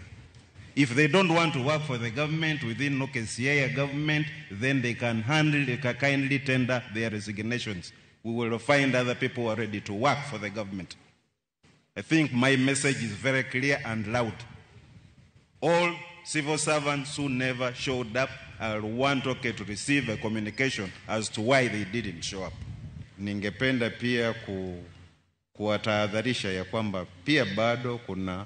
If they don't want to work for the government within Siaya government, then they can kindly tender their resignations. We will find other people who are ready to work for the government. I think my message is very clear and loud. All civil servants who never showed up are want to receive a communication as to why they didn't show up. Ningependa pia kuwatahadharisha ya kwamba pia bado kuna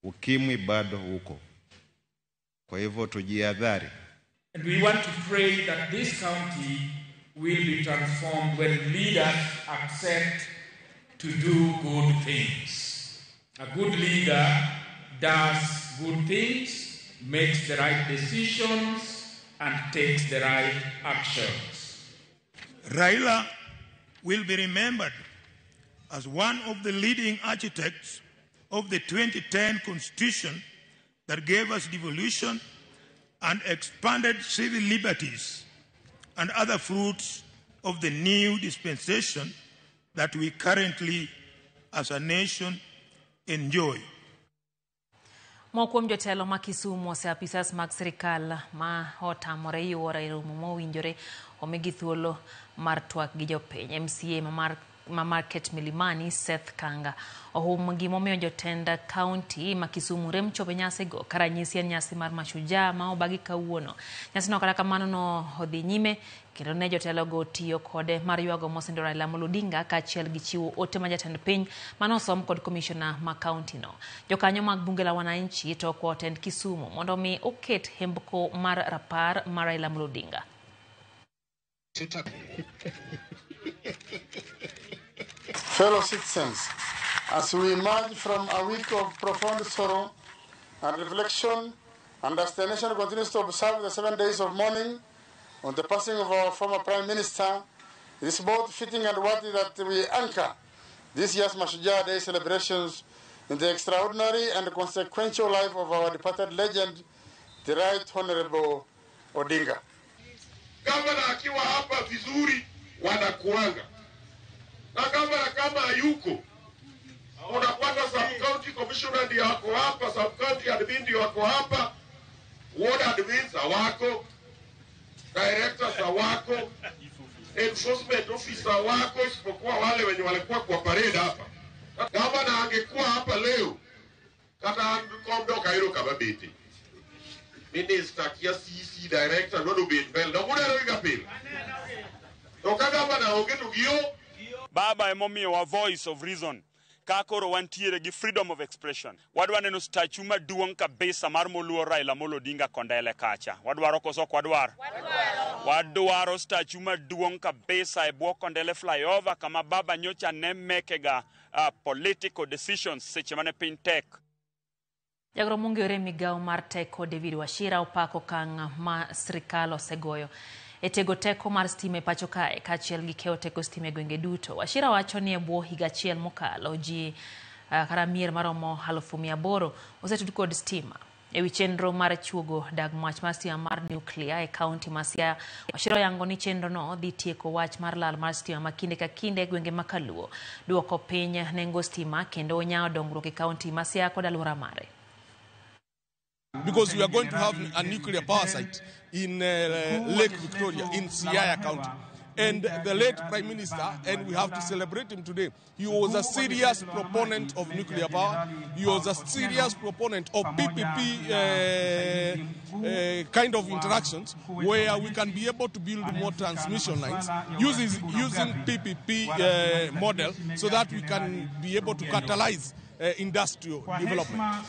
ukimwi bado huko. Kwa hivyo tujihadhari. And we want to pray that this county will be transformed when leaders accept to do good things. A good leader does good things, makes the right decisions, and takes the right actions. Raila will be remembered as one of the leading architects of the 2010 Constitution that gave us devolution and expanded civil liberties and other fruits of the new dispensation that we currently, as a nation, enjoy. Mokuom jotelo ma Kisumu oseapisas mag sirikal ma otamore yuoro e romo mowinjore omigi thuolo mar twak gi jopiny. MCA ma Market Milimani Seth Kanga ohum gimomiyo jotend kaunti ma Kisumu rem chope nyasi go karanyisi en nyasi mar Mashujaa ma obagi kawuono. Nyasi no kata kamano no odhi nyime kendo ne jotelo go tiyo kode mar ywago mosindo Raila Amolo Odinga kaachiel gi chiwo ote ma jatend piny manosom kod commissioner ma kaunti no. Jokanyo mag bunge la wananchi to kwa otend Kisumu mondo mi oket hembko mar rapar mar Raila Amolo Odinga. Fellow citizens, as we emerge from a week of profound sorrow and reflection, and as the nation continues to observe the 7 days of mourning on the passing of our former Prime Minister, it is both fitting and worthy that we anchor this year's Mashujaa Day celebrations in the extraordinary and consequential life of our departed legend, the Right Honorable Odinga. Gavana akiwa hapa vizuri wanakuanga. Na gavana kama hayuko, unapata sub-county commissioner ndio wako hapa, sub-county admin ndio wako hapa, ward admins hawako, directors hawako, enforcement officer hawako, isipokuwa wale wenye walikuwa kwa parade hapa. Gavana angekuwa hapa leo, kata komdo kairo kababiti. Minister kia CC director no be bel no mudero igapil. To kaga bana ogeto giyo baba emomiyo wa voice of reason. Kakoro wantiere gi freedom of expression. Wadwa neno statue maduong' kabisa mar Moluor Raila Amolo Odinga Kondele kacha. Wadwaro koso kwadwaro? Wadwaro statue maduong' kabisa e bwo Kondele flyover kama baba nyocha ne mekega political decisions seche mane piny tek. Jagoro mong'ere migawo mar teko David Wachira opako okang' ma sirkal osegoyo e tego teko mar stima e pacho kae kaachiel gi keyo teko stima e gwenge duto. Wachira wacho ni e bwo higa achiel mokalo ji kara mier maromo 800,000 osetud kod stima. E wi chenro mar chuogo dag mach mar stima mar nuclear e kaunti ma Siaya, Wachira yango ni chenro no dhi tieko wach mar lal mar stima ma kinde ka kinde e gwenge makaluo, duoko piny nengo stima kendo onyawo dongruok e kaunti ma Siaya kod alwora mare. Because we are going to have a nuclear power site in Lake Victoria, in Siaya County. And the late Prime Minister, and we have to celebrate him today, he was a serious proponent of nuclear power. He was a serious proponent of PPP kind of interactions where we can be able to build more transmission lines using PPP model so that we can be able to catalyze industrial development.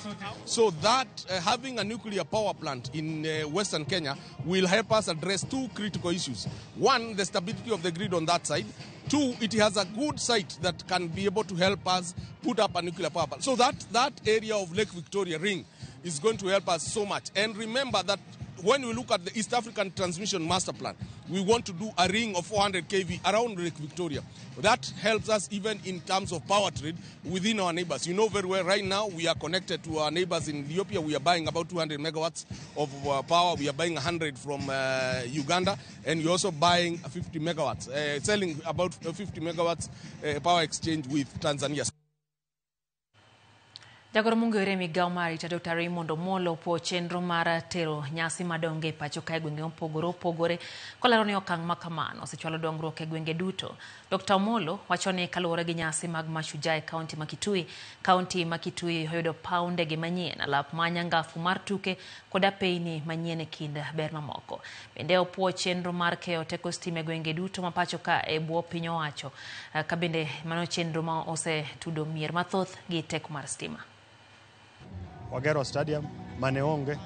So that having a nuclear power plant in Western Kenya will help us address two critical issues. One, the stability of the grid on that side. Two, it has a good site that can be able to help us put up a nuclear power plant. So that area of Lake Victoria Ring is going to help us so much. And remember that when we look at the East African Transmission Master Plan, we want to do a ring of 400 kV around Lake Victoria. That helps us even in terms of power trade within our neighbors. You know very well, right now we are connected to our neighbors in Ethiopia. We are buying about 200 megawatts of power. We are buying 100 from Uganda, and we're also buying 50 megawatts, selling about 50 megawatts power exchange with Tanzania. Jagoro mong'ere migawo mar arita Dr. Raymond Omolo po chenro mar tero nyasi madongo e pacho kae gwenge opogore kolero ni okang' ma kamano osechwalo dongruok e gwenge duto. Dr. Omolo wacho ni kaluwore gi nyasi mag Mashujaa e kaunti ma Kitui oyudo paw ndege manyien, alap manyangafu mar tuke kod apeyni manyien e kind ber mamoko. Bende opuo chenro mar keyo teko stima e gwenge duto ma pacho ka e bwo piny owacho ka bende mano chenro ma osetudo mier mathoth gi teko mar stima. Wagero stadium mane onge,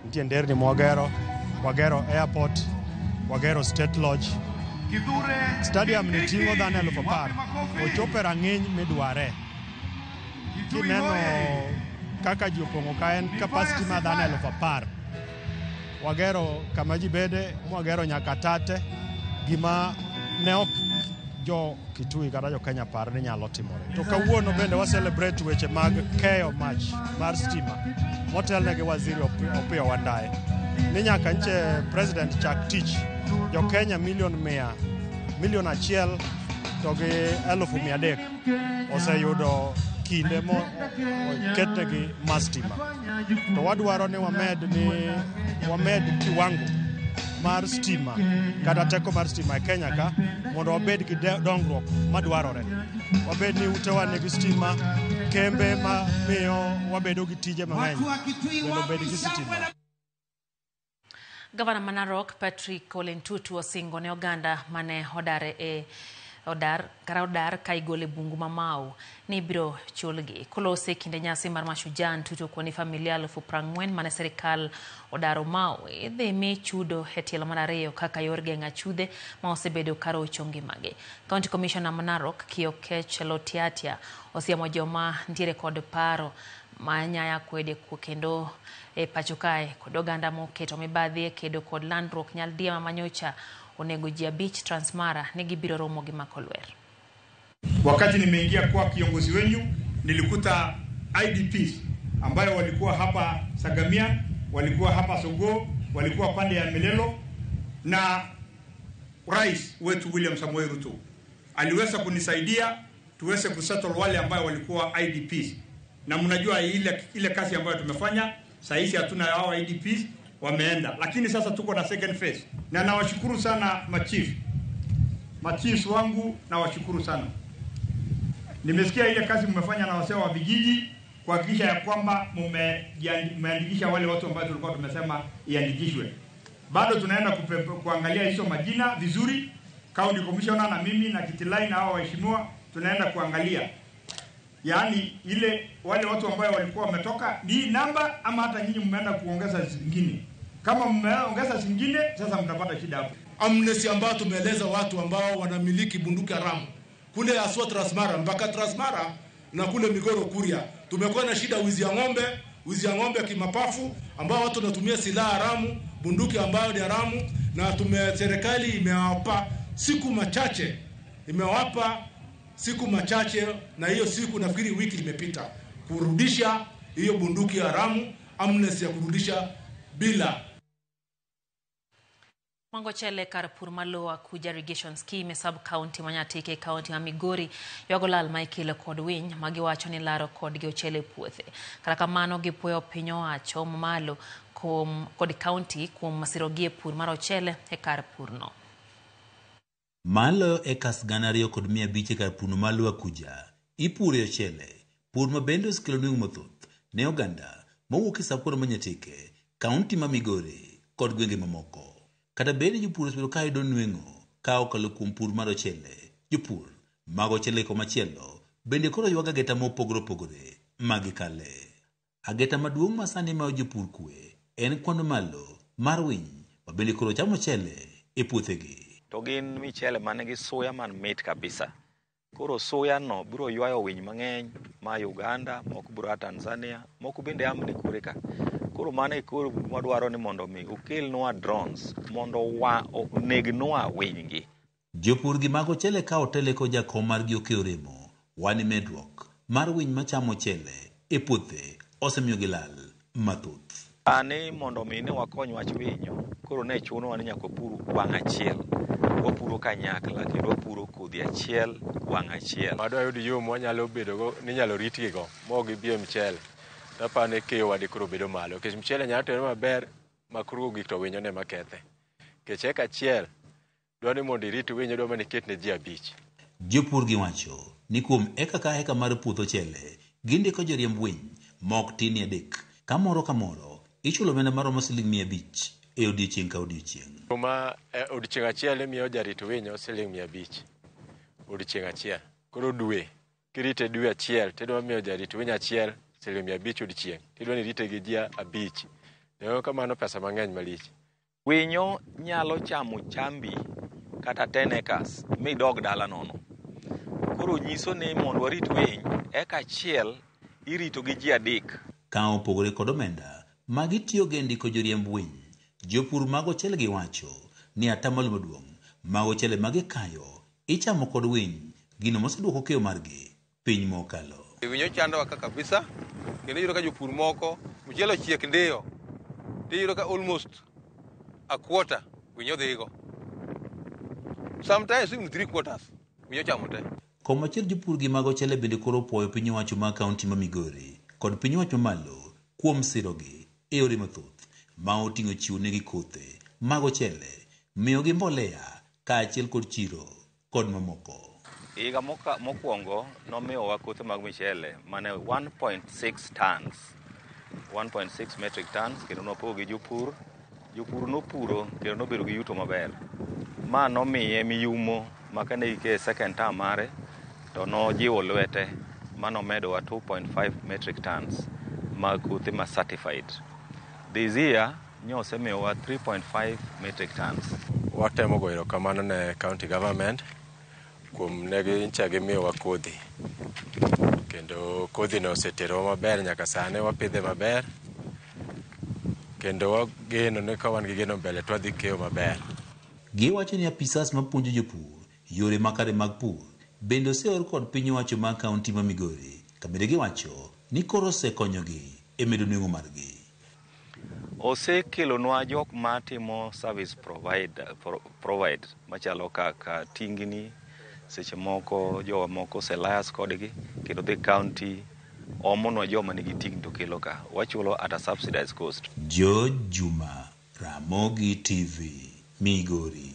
nitie nderni mwagero, wagero airport, wagero state lodge. Stadium ni ting'o dhano 10,000, ochopo rang'iny midware. Kineno kaka ji opong'o ka en capacity ma dhano 10,000. Wagero kama ji bede, mwagero nyaka tate, gima ne ok jo Kitui kata jo Kenya par ni nyalo timore. To kawuono bende wa celebrate weche mag keyo mach mar stima motelne gi waziri Opiyo Wandayi. Ni nyaka nche president chak tich jo Kenya milion 1 to gi 300,000 oseyudo kinde mo ketnegi mar stima. To wadwaro ni wamed kiwango mar stima kata teko mar stima e Kenya ka mondo wabed gi dongruok madwarore. Wabed ni utewa nigi stima, kembe ma miyo wabedo gi tije mang'eny mondo wabed gi stima. Gavana Manarok Patrick Ole Ntutu osingo ne oganda mane odar ka igole bungu mamau ni biro chulgi kolose kinde nyasi mar Mashujaa. Ntutu koni familia 40,000 mane serikal odaro mau dhi mi chudo e tielo mar ariyo kaka yor geng'a chudhe ma osebedo karocho ngimagi. County Commissioner Manarok Kiokech Lotiatia osiemo joma ntiere kod paro manyaya kwede kendo e pacho kae kod oganda moketo mibadhi kedo kod landruok nyaldiema manyocha onego ji 5 Transmara ni gibiro romo gi makolwer. Wakati nimeingia kwa kiongozi wenyu nilikuta IDPs ambayo walikuwa hapa Sagamia, walikuwa hapa Sogo, walikuwa pande ya Melelo, na Rais wetu William Samoei Ruto aliweza kunisaidia tuweze kusettle wale ambao walikuwa IDPs. Na mnajua ile kazi ambayo tumefanya, saizi hatuna hao IDPs wameenda, lakini sasa tuko na second phase. Na nawashukuru sana machiefs wangu, nawashukuru sana. Nimesikia ile kazi mmefanya na wasee wa vijiji kuhakikisha ya kwamba mmeandikisha wale watu ambao tulikuwa tumesema iandikishwe. Bado tunaenda kuangalia hizo majina vizuri. County Commissioner na mimi na Kitilai na hao waheshimiwa tunaenda kuangalia. Yaani ile wale watu ambao walikuwa wametoka ni namba ama hata nyinyi mmeenda kuongeza zingine. Kama mmeongeza zingine sasa mtapata shida hapo. Amnesty ambao tumeeleza watu ambao wanamiliki bunduki haramu kule Aswa Transmara mpaka Transmara na kule Migoro Kuria. Tumekuwa na shida wizi ya ng'ombe kimapafu ambao watu wanatumia silaha haramu, bunduki ambao ni haramu, na serikali imewapa siku machache na hiyo siku nafikiri wiki imepita kurudisha hiyo bunduki haramu, amnesty ya kurudisha bila. Mangochele Karpur Malo Akuja Irrigation Scheme sub county Manyatike county ma Migori yogolal Michael kod winy magiwacho ni laro kod giochele puothe. Kata kamano gipuoyo piny owacho malo kod county kuom masirogie pur mar ochele e Karpur no. Malo ekas ganario kod 500 Karpur Malo Akuja ipure ochele pur mabende osekelo nweng'o mathoth ne oganda mowuok e Saporo Manyatike county ma Migori kod gwenge mamoko. Kata bende jopur osebedo ka yudo nweng'o ka okalo kuom pur mar ochele. Jopur mag ochele komachielo bende koro ywaga ageta mopogore opogore magikale. Ageta maduong' masani ma jopur kwe en kwano malo mar winy ma bende koro chamo ochele e puothegi. To gin michele manigi suya man mit kabisa. Koro suya no biro ywayo winy mang'eny ma Uganda, moko biro Tanzania, moko bende amni kure ka. Koro mane koro madwaro ni mondo mi ukelnwa drones mondo onegnwa winygi. Jopur gi mag ochele ka oteleko jakom margi Okeoremo wani medruok mar winy machamo ochele e puothe osemiyogi lal mathoth. Ani mondo mi ne wakony wach winyo, koro ne chuno ni nyaka pur wang' achiel. Wapuro kanyakla kendo wapuro kodhi achiel wang' achiel. Madwa yudo yo mwanyalo bedogo ni nyalo ritgigo mogi bie mchele. Tapane keyo wadi kuro bedo malo. Kech mchele nyatore maber makuru gik to winyo ne makethe. Kech eka achiel dwani mondo irit winyo dwa mani ketne ji 5. Jopur giwacho ni kuom eka ka eka mar puodho ochele gindiko joriemb winy mok tin 3 kamoro kamoro ichulo omenda maromo Sh500 e odiechieng' ka odiechieng'. Kuma odiechieng' achiel imiyo jarit winyo Sh500 odiechieng' achiel. Koro dwe kirite dwe achiel tedwa miyo jarit winyo achiel Sh500 odiechieng'. Tidwa ni rite gi ji 5. Neno kamano pesa mang'eny malich. Winyo nyalo chamo chambi kata 10 acres midog dala nono. Koro nyiso ni mondo warit winy eka achiel irito gi ji 3. Ka opogore kod omenda magitiyo gi ndiko joriemb winy, jopur mag ochele giwacho ni atamalo maduong' mag ochele magikayo ichamo kod winy gino moseduoko keyo margi piny mokalo. Winyo chando waka kabisa, kendo yuro ka jopur moko mchele chiek ndiyo tiyuro ka almost a quarter winyo dhigo, sometimes even 3/4 winyo chamo te. Komachiel jopur gi mag ochele bende koro puoyo piny owacho ma kaunti ma Migori kod piny owacho malo kuom sirogi e yore mathoth ma oting'o chiwo negi kothe mag ochele, miyogi mbolea kaachiel kod chiro kod mamoko. Higa mokwongo nomiyowa kothe mag michele mane 1.6 tons, 1.6 metric tons, kendo nopogo gi jopur nopuro kendo nobedo gi yuto maber. Ma nomiye miyumo makane ike second term mare to nojiwo lwete manomedowa 2.5 metric tons mag kothe ma certified. This year nyosemiyowa 3.5 metric tons. Watemo goyo kamano ne county government kuom negi nchagi miyowa kodhi, kendo kodhi no osetero maber nyaka sane wapidhe maber, kendo wageno ne ka wan gi geno mbele to wadhi keyo maber. Giwacho ni apisas mapuonjo jopur yore makare mag pur bende oseor kod piny owacho ma kaunti ma Migori, kabende giwacho ni koro osekonyogi e medo nweng'o margi. Osekelonwa jok matimo service provide machalo kaka tingni, seche moko jowa moko selayas kodgi kendo the county omonwa joma nigi tingni to kelo ka wachulo at a subsidized cost. George Juma, Ramogi TV, Migori.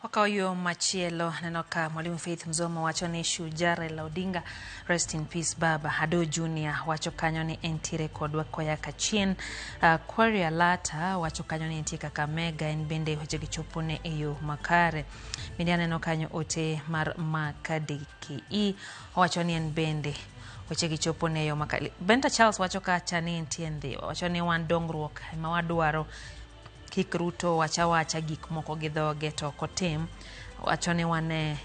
Wakayo machielo nenoka Mwalimu Faith Mzomo wacho ni Shujaa Raila Odinga, rest in peace baba. Ado Junior wacho kanyo ni entire kodwa koya kachien. Kwari Alata wacho kanyo ni entie Kakamega en bende hoche gichopone eyo makare. Midia neno kanyo ote mar Makadiki wacho ni en bende hoche gichopone eyo makare. Benta Charles wacho kacha ni entie ndhiwa wacho ni wan dongruok ema wadwaro kik Ruto wacha gik moko gi dhoge to kotim wacho ni wane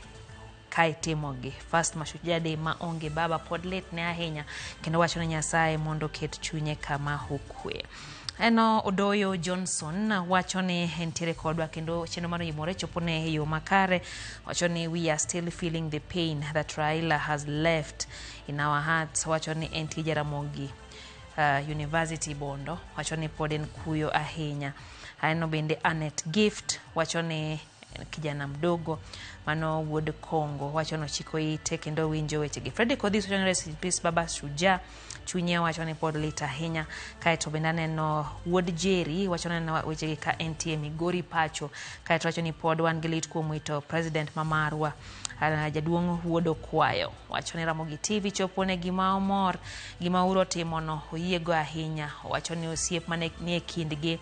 kai timogi. First Mashujaa Day ma onge baba pod lit ne ahinya kendo wacho ni Nyasaye mondo ket chunye kama hukwe. Eno Odoyo Johnson wacho ni entiere kodwa kendo chenro mar yimore chopone yo makare. Wacho ni we are still feeling the pain that Raila has left in our hearts. Wacho ni enti Jaramogi University Bondo wacho ni pod en kuyo ahinya. Aino bende Anet Gift wacho ni kijana mdogo mano wuod Kongo wacho no chiko ite kendo winjo weche gi. Freddy Kodhis wacho ni rest in peace baba Shujaa, chunye wacho ni pod lit ahinya. Kaeto bende neno wuod Jerry wacho ni weche gi ka NTA Migori pacho. Kaeto wacho ni pod wan gi lit kuom wito president mamarwa jaduong' wuod Okwayo. Wacho ni Ramogi TV chopone gima omor gima uro timono oyiego ahinya. Wacho ni osiep mane nie kindgi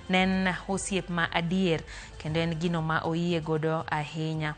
nen osiep ma adier kendo en gino ma oyie godo ahinya.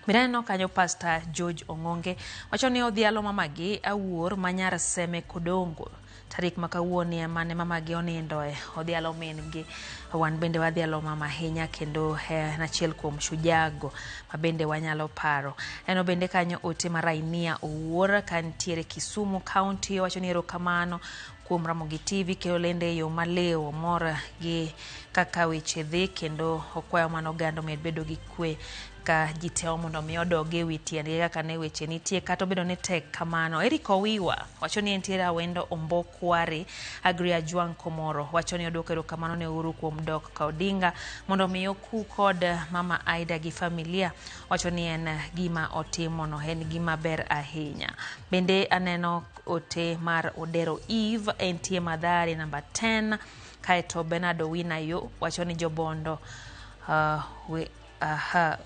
Mirano kanyo Pastor George Ongonge wacho ni odhialo mamagi awuor manyar Seme Kodongo tarik makawuonie mane mamagi onindoe odhialo min-gi. Wan bende wadhialo mama ahinya kendo nachiel kuom shujago ma bende wanyalo paro. Eno bende kanyo ote marainia owuor kantiere Kisumu County wacho ni erokamano kuom Ramogi TV ke olende yo maleo mor gi kaka weche dhi kendo okwayo mano gando med bedo gi kwe ka jiteo mondo mi odoge witiende kaka ne weche nitie kato bedo ne tek kamano. Eric Owiwa wacho ni entiere awendo Ombokwari Agria Juan Komoro wacho ni odokero kamano ne uru kuom dok ka Odinga mondo mi oku kod mama Aida gi familia. Wacho ni en gima otimo no en gima ber ahinya. Bende aneno ote mar Odero Eve entie Madhari number 10. Kaeto Bernardo Winayo wacho ni jobondo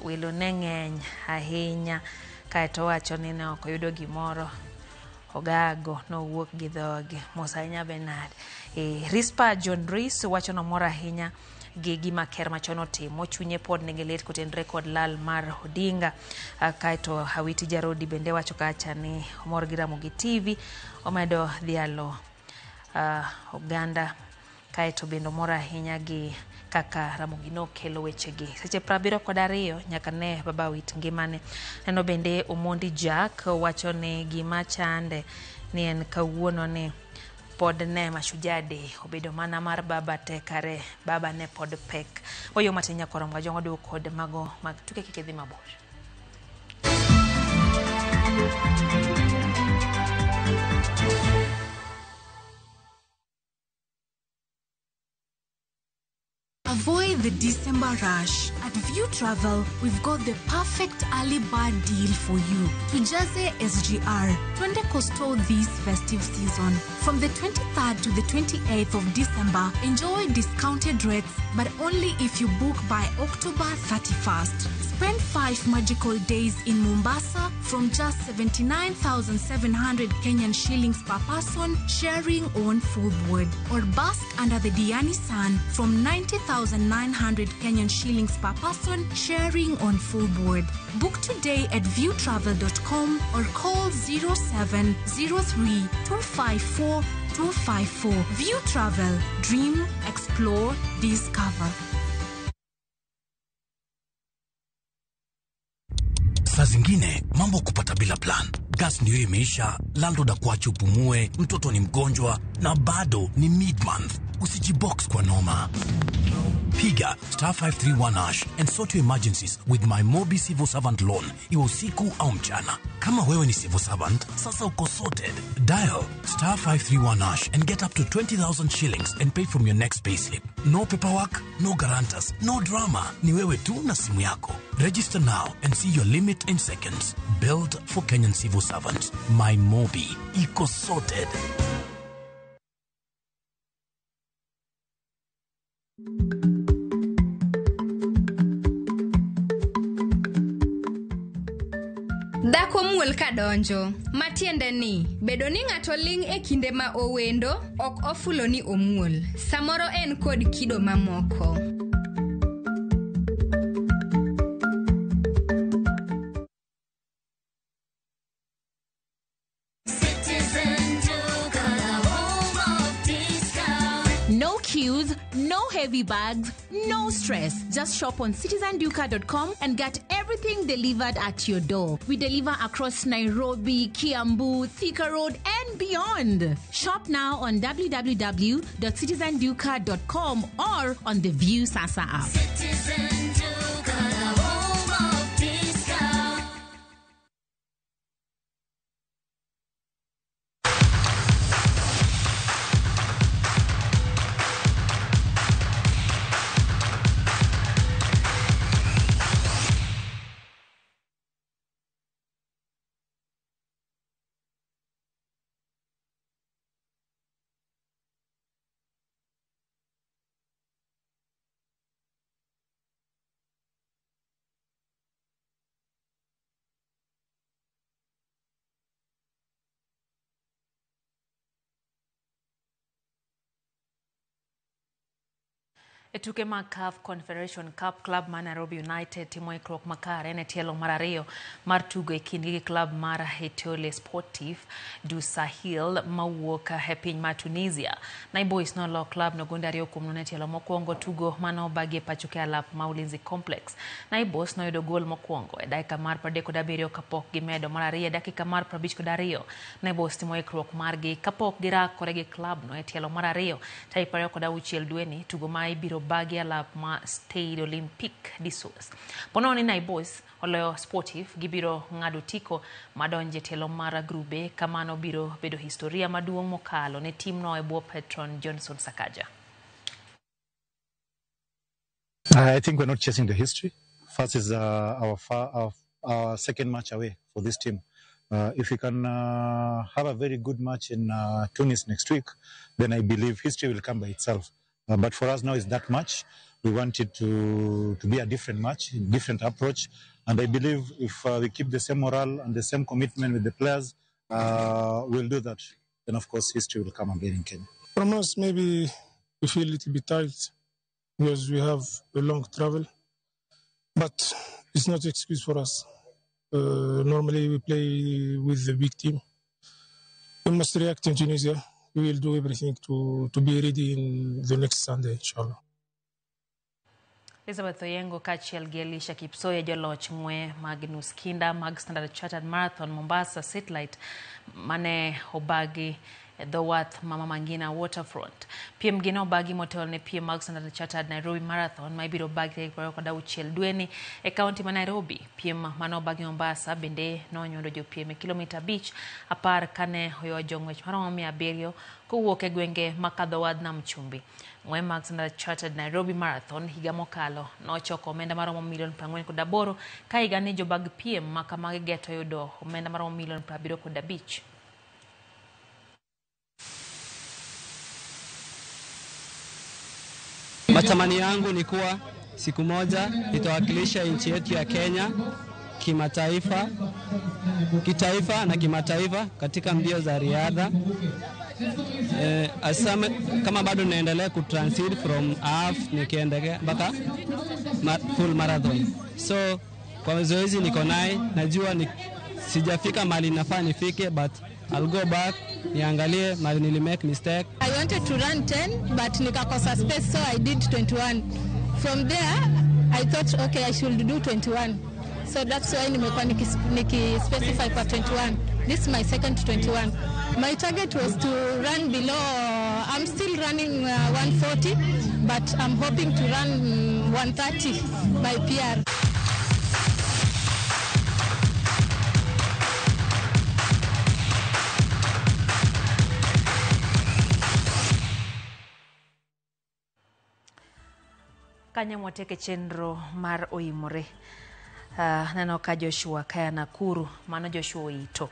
welo neng'eny ahinya. Kaeto wacho ni ne ok oyudo gimoro ogago no wuok gi dhoge. Mosainya Bernard Rispa John Rees wacho no mor ahinya gi gima ker machon otimo chunye pod nigi lit kotenre kod lal mar Odinga. Kaeto Hawiti Jarodi bende wacho kacha ni mor gi Ramogi TV omedo dhialo oganda. Kaeto bendo mor ahinya gi kaka Ramogi no kelo weche gi seche 72 nyaka ne baba wit ngimane. Eno bende Omondi Jack wacho ni gima chande ni en kawuono ni pod ne Mashujaa Day obedo mana mar baba tekare baba ne pod pek. Oyo matinya korom ga jongo do kod mago mag tuke kike dhi mabor. Avoid the December rush. At View Travel, we've got the perfect early bird deal for you. Tujaze SGR. Twende Coastal this festive season. From the 23rd to the 28th of December, enjoy discounted rates, but only if you book by October 31st. Spend 5 magical days in Mombasa from just 79,700 Kenyan shillings per person, sharing on full board. Or bask under the Diani sun from 90,900 Kenyan shillings per person, sharing on full board. Book today at viewtravel.com or call 0703 254 254. View Travel. Dream, explore, discover. Saa zingine mambo kupata bila plan. Gas ndio imeisha, landlord akuache upumue, mtoto ni mgonjwa na bado ni mid-month. Usijibox kwa noma. Piga *531# and sort your emergencies with my Mobi Civil Servant loan. Iwe usiku au mchana. Kama wewe ni civil servant, sasa uko sorted. Dial *531# and get up to 20,000 shillings and pay from your next payslip. No paperwork, no guarantors, no drama. Ni wewe tu na simu yako. Register now and see your limit in seconds. Built for Kenyan civil servants. My Mobi. Iko sorted. omuol kadonjo. Matiende ni, bedo ni ng'ato ling' e kinde ma owendo, ok ofulo ni omuol. Samoro en kod kido mamoko. No queues, no heavy bags, no stress. Just shop on citizenduka.com and get everything delivered at your door. We deliver across Nairobi, Kiambu, Thika Road, and beyond. Shop now on www.citizenduka.com or on the View Sasa app. Etuke mag CAF Confederation Cup Club mar Nairobi United timo ikruok makare ne tielo mar ariyo mar tugo e kindgi gi club mar Etoile Sportif du Sahel mawuok e piny mar Tunisia. Nai Boys nolo club no gonde ariyo kuom nono e tielo mokwongo tugo mano bagi e pachoke alap ma Ulinzi Complex. Nai Boys noyudo gol mokwongo e dakika mar 37 kapok gimedo mar ariyo e dakika mar 52. Nai Boys timo ikruok margi kapok girakore gi club no e tielo mar ariyo tarik 26 dwe ni tugo ma ibiro bagi alap ma Stade Olympique d'Issouz. Pononi Nai Boys oloyo Sportif gibiro ng'ado tiko madonje tielo mar grube kamano biro bedo historia maduong' mokalo ne timno e bwo Petron Johnson Sakaja. I think we're not chasing the history. First is our second match away for this team. If we can have a very good match in Tunis next week, then I believe history will come by itself. But for us now is that match. We want it to be a different match, a different approach. And I believe if we keep the same morale and the same commitment with the players, we'll do that. Then, of course, history will come again in Kenya. From us, maybe we feel a little bit tired because we have a long travel. But it's not an excuse for us. Normally, we play with the big team. We must react in Tunisia. We will do everything to be ready in the next Sunday, inshallah. Elizabeth Oyengo kachiel gi Elisha Kipsoye joloch ng'we mag nus kinda mag Standard Chartered Marathon Mombasa Satellite mane obagi the Wath Mama Mangina Waterfront. Piem gino bagi motel ne piem mag Standard Chartered Nairobi Marathon ma ibiro bagi kod dweni e kaunti ma Nairobi. Piem mano bagi Mombasa bende nonyodo jopiem e kilomita abich apar kane oyo jong'wech maromo 700 kowuok e gwenge makadho wadh nam chumbi. Ng'we mag Standard Chartered Nairobi Marathon higa mokalo nochoko omenda maromo $48,000 ka higa ni jobag piem makamagi geto yudo omenda maromo $75,000. Matamanio yangu ni kuwa siku moja nitawakilisha nchi yetu ya Kenya kimataifa, kitaifa na kimataifa katika mbio za riadha. Kama bado naendelea kutransit from half nikiendelea mpaka full marathon. So kwa zoezi niko naye, najua sijafika mahali nafaa nifike, but I'll go back niangalie mahali nili make mistake. I wanted to run 10 but nikakosa space, so I did 21. From there I thought okay, I should do 21. So that's why nimekuwa specify for 21. This is my second 21. My target was to run below, I'm still running 140, but I'm hoping to run 130 by PR. Kanya mwateke chenro mar oimore. Neno ka Joshua kaya Nakuru, mano Joshua Oito.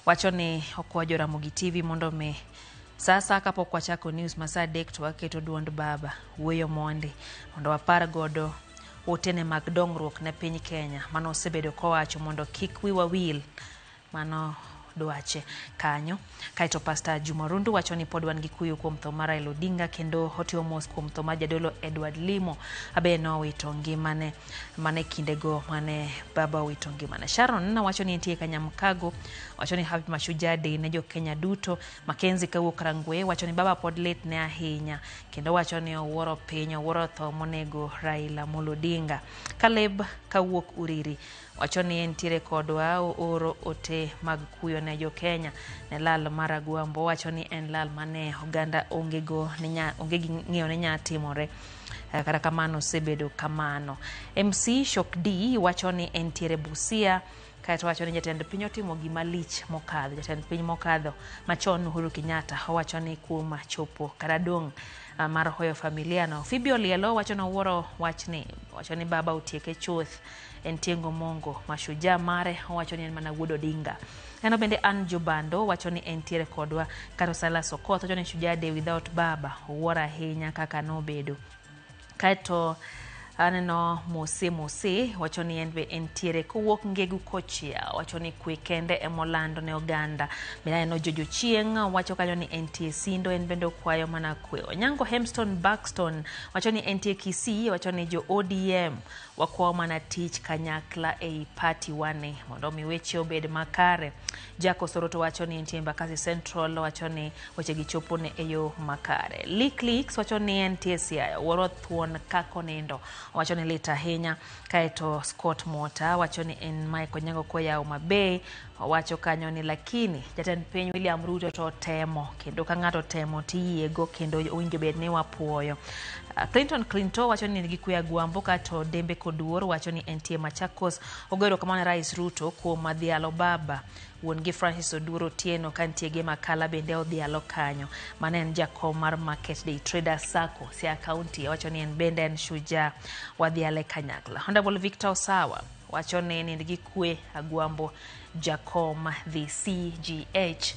Wacho ni okwajo Ramogi TV mondo me sasa kapok wachako news masaa dek to waketo duond baba Wuoyo Mondi mondo wapar godo otene mag dongruok ne piny Kenya mano osebedo kowacho mondo kik wiwa wil mano dwache kanyo. Kaito Pastor Juma Rundu wacho ni pod wan gi kuyo kuom tho mar Raila Odinga kendo hotio mos kuom tho mar jadolo Edward Limo abeno wito ngimane mane kindego mane baba wito ngimane. Sharon na wacho ni entie Kanyamkago wacho ni Happy Mashujaa Day ne jo Kenya duto. Mackenzie kawuok Rangwe wacho ni baba pod lit ne ahinya kendo wacho ni owuoro piny owuoro tho monego Raila Odinga. Caleb kawuok Uriri wacho ni entiere kodwa oro ote mag kuyo ne jo Kenya ne lal maragwambo wacho ni en lal mane oganda ongego onge ng'iyo ne nya timore kata kamano sebedo kamano. MC Shock D wacho ni entiere Busia kaito wacho ni jatend piny otimo gima lich mokadho. Jatend piny mokadho machon Uhuru Kenyatta wacho ni kuom chopo karadong mar hoyo familia no. Fibio Lielo wacho no wuoro wachni wacho ni baba utieke chuth entiengo mongo mashujaa mare wacho ni en mana Wuod Odinga. Eno bende Anjo Bando wacho ni entiere kodwa karo Sala Sokoth wacho ni Shujaa Day without baba wuoro ahinya kaka nobedo. Kaito aneno Mose wacho ni enbe entiere kowuok Ngegu Kochia wacho ni kwe kende emolando ne oganda. Bila Jojo Chieng wacho kanyo ni entie Sindo en bendo kwayo mana kwe. Onyango Hemston Buxton wacho ni entie Kisii wacho ni jo ODM wakwa mana tich kanyakla ei party wane mondo miweche obed makare. Jako Soroto wacho ni entie Mbakasi Central wacho ni weche gichopo ne eyo makare. Leaks wacho ni entie Siaya wuoro thuon kako nindo wacho ni lita henya. Kaito Scott Mota wacho ni en Mike Onyango koya Umabei wacho kanyo ni lakini jatend piny William Ruto to temo kendo ka ng'ato temo tiyego kendo owinjo bed ni wapuoyo. Clinton wacho ni gikuya gwambo kato Dembe Koduor wacho ni entie Machakos ogero kamano Rais Ruto kuom madhialo baba wuon gi Francis Oduro Tieno kantie gi Makala bende odhialo kanyo. Mane en jakom mar Market Day Traders Sacco Siaya County wacho ni en bende en shujaa wadhiale kanyakla. Honorable Victor Osawa wacho ni nigi kwe agwambo jakom the CGH.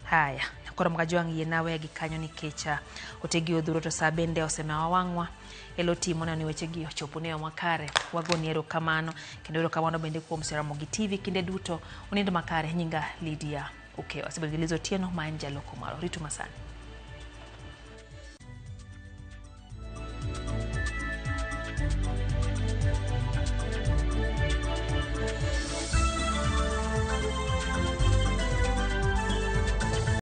Haya koro mgajuang yenawe gi kanyo ni kecha otegi odhuro to sa bende osemewa wangwa elo timo na ni weche gi ochopo ne makare wagoni erokamano kendo erokamano bende kuom Seramogi TV kinde duto unindo makare nyinga Lydia Okewa. Sibegilizo Tieno ma en jaloko maro ritu masani.